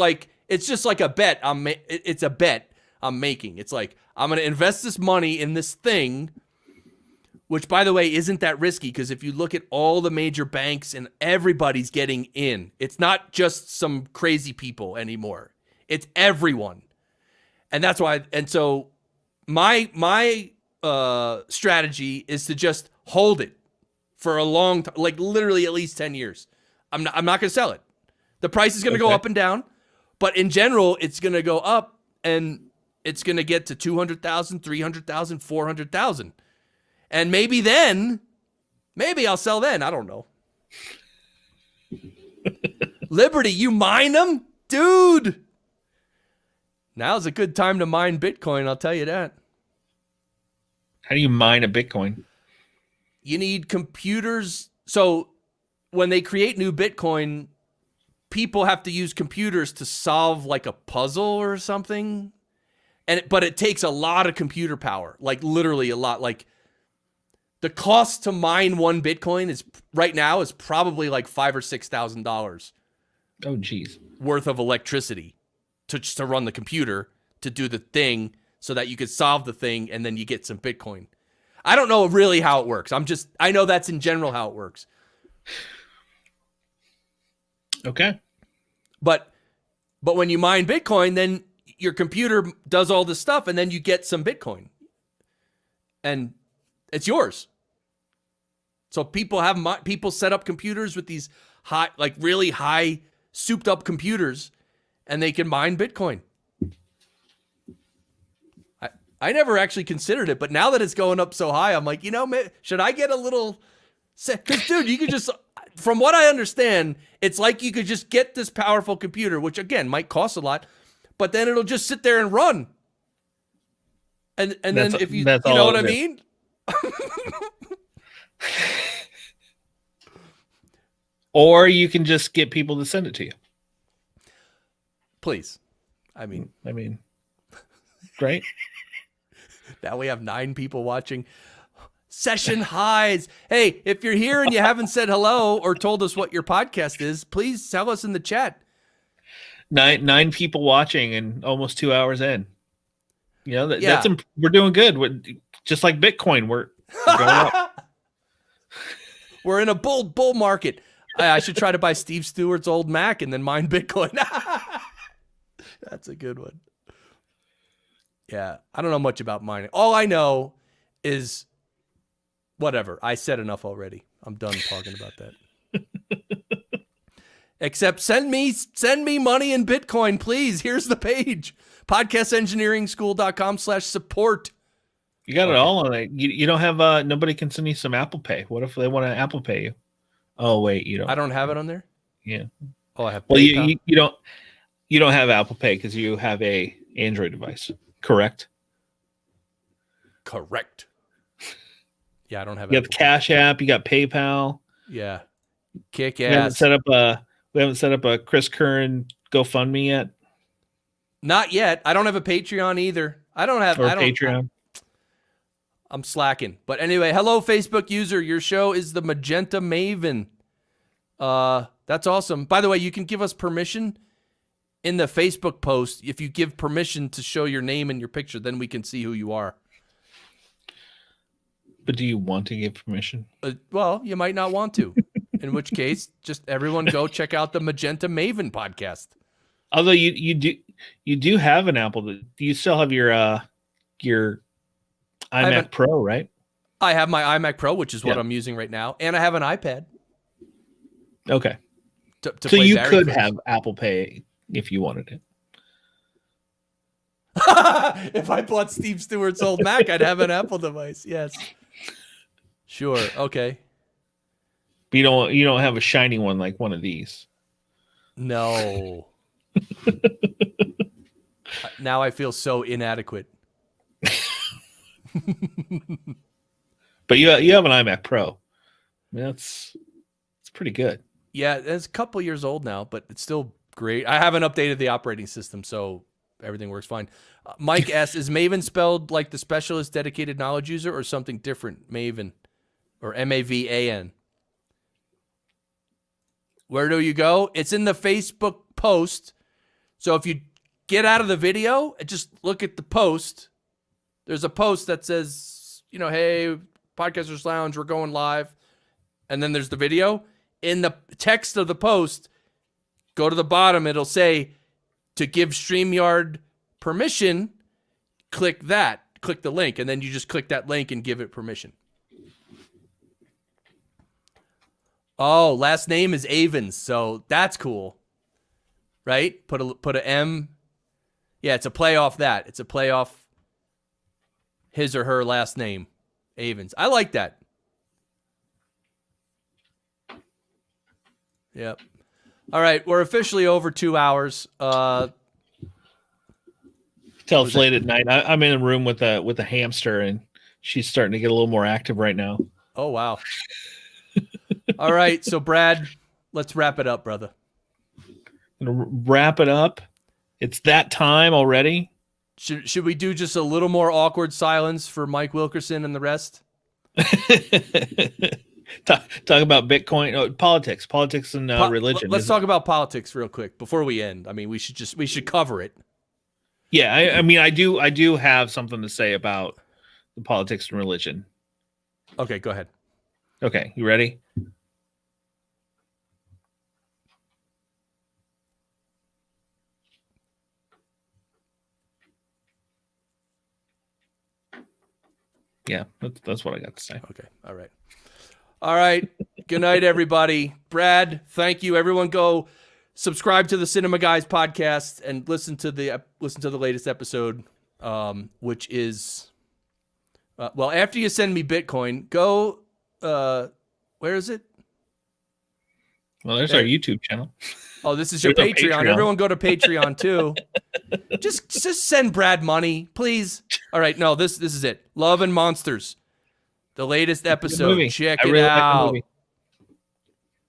just like a bet. It's a bet I'm making. It's like, I'm going to invest this money in this thing, which, by the way, isn't that risky because if you look at all the major banks and everybody's getting in, it's not just some crazy people anymore. It's everyone. And that's why. And so my strategy is to just hold it for a long time, like literally at least 10 years. I'm not going to sell it. The price is going to go up and down, but in general, it's going to go up and it's going to get to 200,000, 300,000, 400,000. And maybe I'll sell then. I don't know. Liberty, you mine them? Dude. Now's a good time to mine Bitcoin, I'll tell you that. How do you mine a Bitcoin? You need computers. So when they create new Bitcoin, people have to use computers to solve like a puzzle or something. But it takes a lot of computer power, like literally a lot. Like the cost to mine one Bitcoin right now is probably like $5,000 or $6,000. Oh, geez. Worth of electricity to run the computer to do the thing so that you could solve the thing and then you get some Bitcoin. I don't know really how it works. I know that's in general how it works. Okay. But when you mine Bitcoin, then your computer does all this stuff and then you get some Bitcoin. And it's yours. So people set up computers with these really high souped up computers and they can mine Bitcoin. I never actually considered it, but now that it's going up so high, I'm like, should I get a little? Because dude, you could just, from what I understand, it's like you could just get this powerful computer, which again might cost a lot, but then it'll just sit there and run. And then if you know what I mean? Or you can just get people to send it to you. Please. I mean, great. Now we have 9 people watching. Session highs. Hey, if you're here and you haven't said hello or told us what your podcast is, please tell us in the chat. 9 people watching and almost 2 hours in. That's we're doing good. Just like Bitcoin, we're going up. We're in a bull market. I should try to buy Steve Stewart's old Mac and then mine Bitcoin. That's a good one. Yeah, I don't know much about mining. All I know is whatever. I said enough already. I'm done talking about that. Except send me money in Bitcoin, please. Here's the page. podcastengineeringschool.com/support. You got it all on it. You don't have nobody can send you some Apple Pay. What if they want to Apple Pay you? Oh wait, you don't. I don't have it on there? Yeah. Oh, I have PayPal. Well, you don't have Apple Pay because you have a Android device. Correct. Yeah, I don't have. You have the Cash App. You got PayPal. Yeah, kick ass. We haven't set up a Chris Curran GoFundMe yet. Not yet. I don't have a Patreon either. Patreon. I'm slacking. But anyway, hello Facebook user. Your show is the Magenta Maven. That's awesome. By the way, you can give us permission in the Facebook post. If you give permission to show your name and your picture, then we can see who you are. But do you want to give permission? Well, you might not want to. In which case, just everyone go check out the Magenta Maven podcast. Although you do have an Apple. Do you still have your iMac Pro, right? I have my iMac Pro, which is what I'm using right now, and I have an iPad. Okay. To so play you Barry could Clips. have Apple Pay if you wanted it. If I bought Steve Stewart's old Mac, I'd have an Apple device. Yes. Sure. Okay. But you don't have a shiny one like one of these. No. Now I feel so inadequate. But you have an iMac Pro. I mean, it's pretty good. Yeah, it's a couple years old now, but it's still great. I haven't updated the operating system, so everything works fine. Mike asks, is Maven spelled like the specialist dedicated knowledge user or something different? Maven or MAVAN. Where do you go? It's in the Facebook post. So if you get out of the video and just look at the post, there's a post that says, hey, Podcasters Lounge, we're going live. And then there's the video. In the text of the post, go to the bottom. It'll say, to give StreamYard permission, click that. Click the link. And then you just click that link and give it permission. Oh, last name is Avens. So that's cool. Right? Put a M. Yeah, it's a play off that. It's a play off his or her last name. Avens. I like that. Yep. All right, we're officially over 2 hours. Till it's late at night. I'm in a room with a hamster, and she's starting to get a little more active right now. Oh, wow. All right, so Brad, let's wrap it up, brother. Gonna wrap it up. It's that time already. Should we do just a little more awkward silence for Mike Wilkerson and the rest? Talk about Bitcoin, politics and religion. Let's talk about politics real quick before we end. I mean, we should cover it. Yeah, I mean, I do have something to say about the politics and religion. Okay, go ahead. Okay, you ready? Yeah, that's what I got to say. Okay, all right. Good night, everybody. Brad, thank you. Everyone, go subscribe to the Cinema Guys podcast and listen to the latest episode, which is after you send me Bitcoin, go. Where is it? Well, there's our YouTube channel. Oh, this is your Patreon. Everyone go to Patreon too. just send Brad money, please. All right, no, this is it. Love and Monsters, the latest episode. Check it out. Like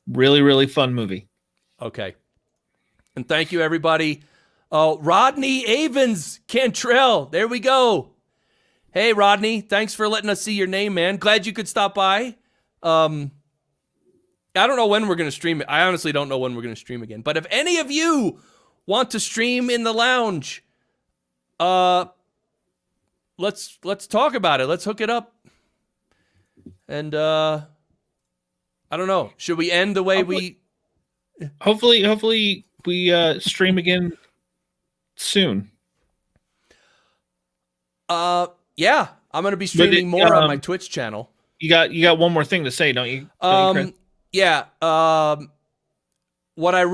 really, really fun movie. Okay, and thank you, everybody. Oh, Rodney Avens Cantrell. There we go. Hey, Rodney, thanks for letting us see your name, man. Glad you could stop by. I don't know when we're going to stream it. I honestly don't know when we're going to stream again. But if any of you want to stream in the lounge, let's talk about it. Let's hook it up. And I don't know. Should we end the way we? Hopefully we stream again soon. Yeah, I'm going to be streaming more on my Twitch channel. You got one more thing to say, don't you? Yeah. What I really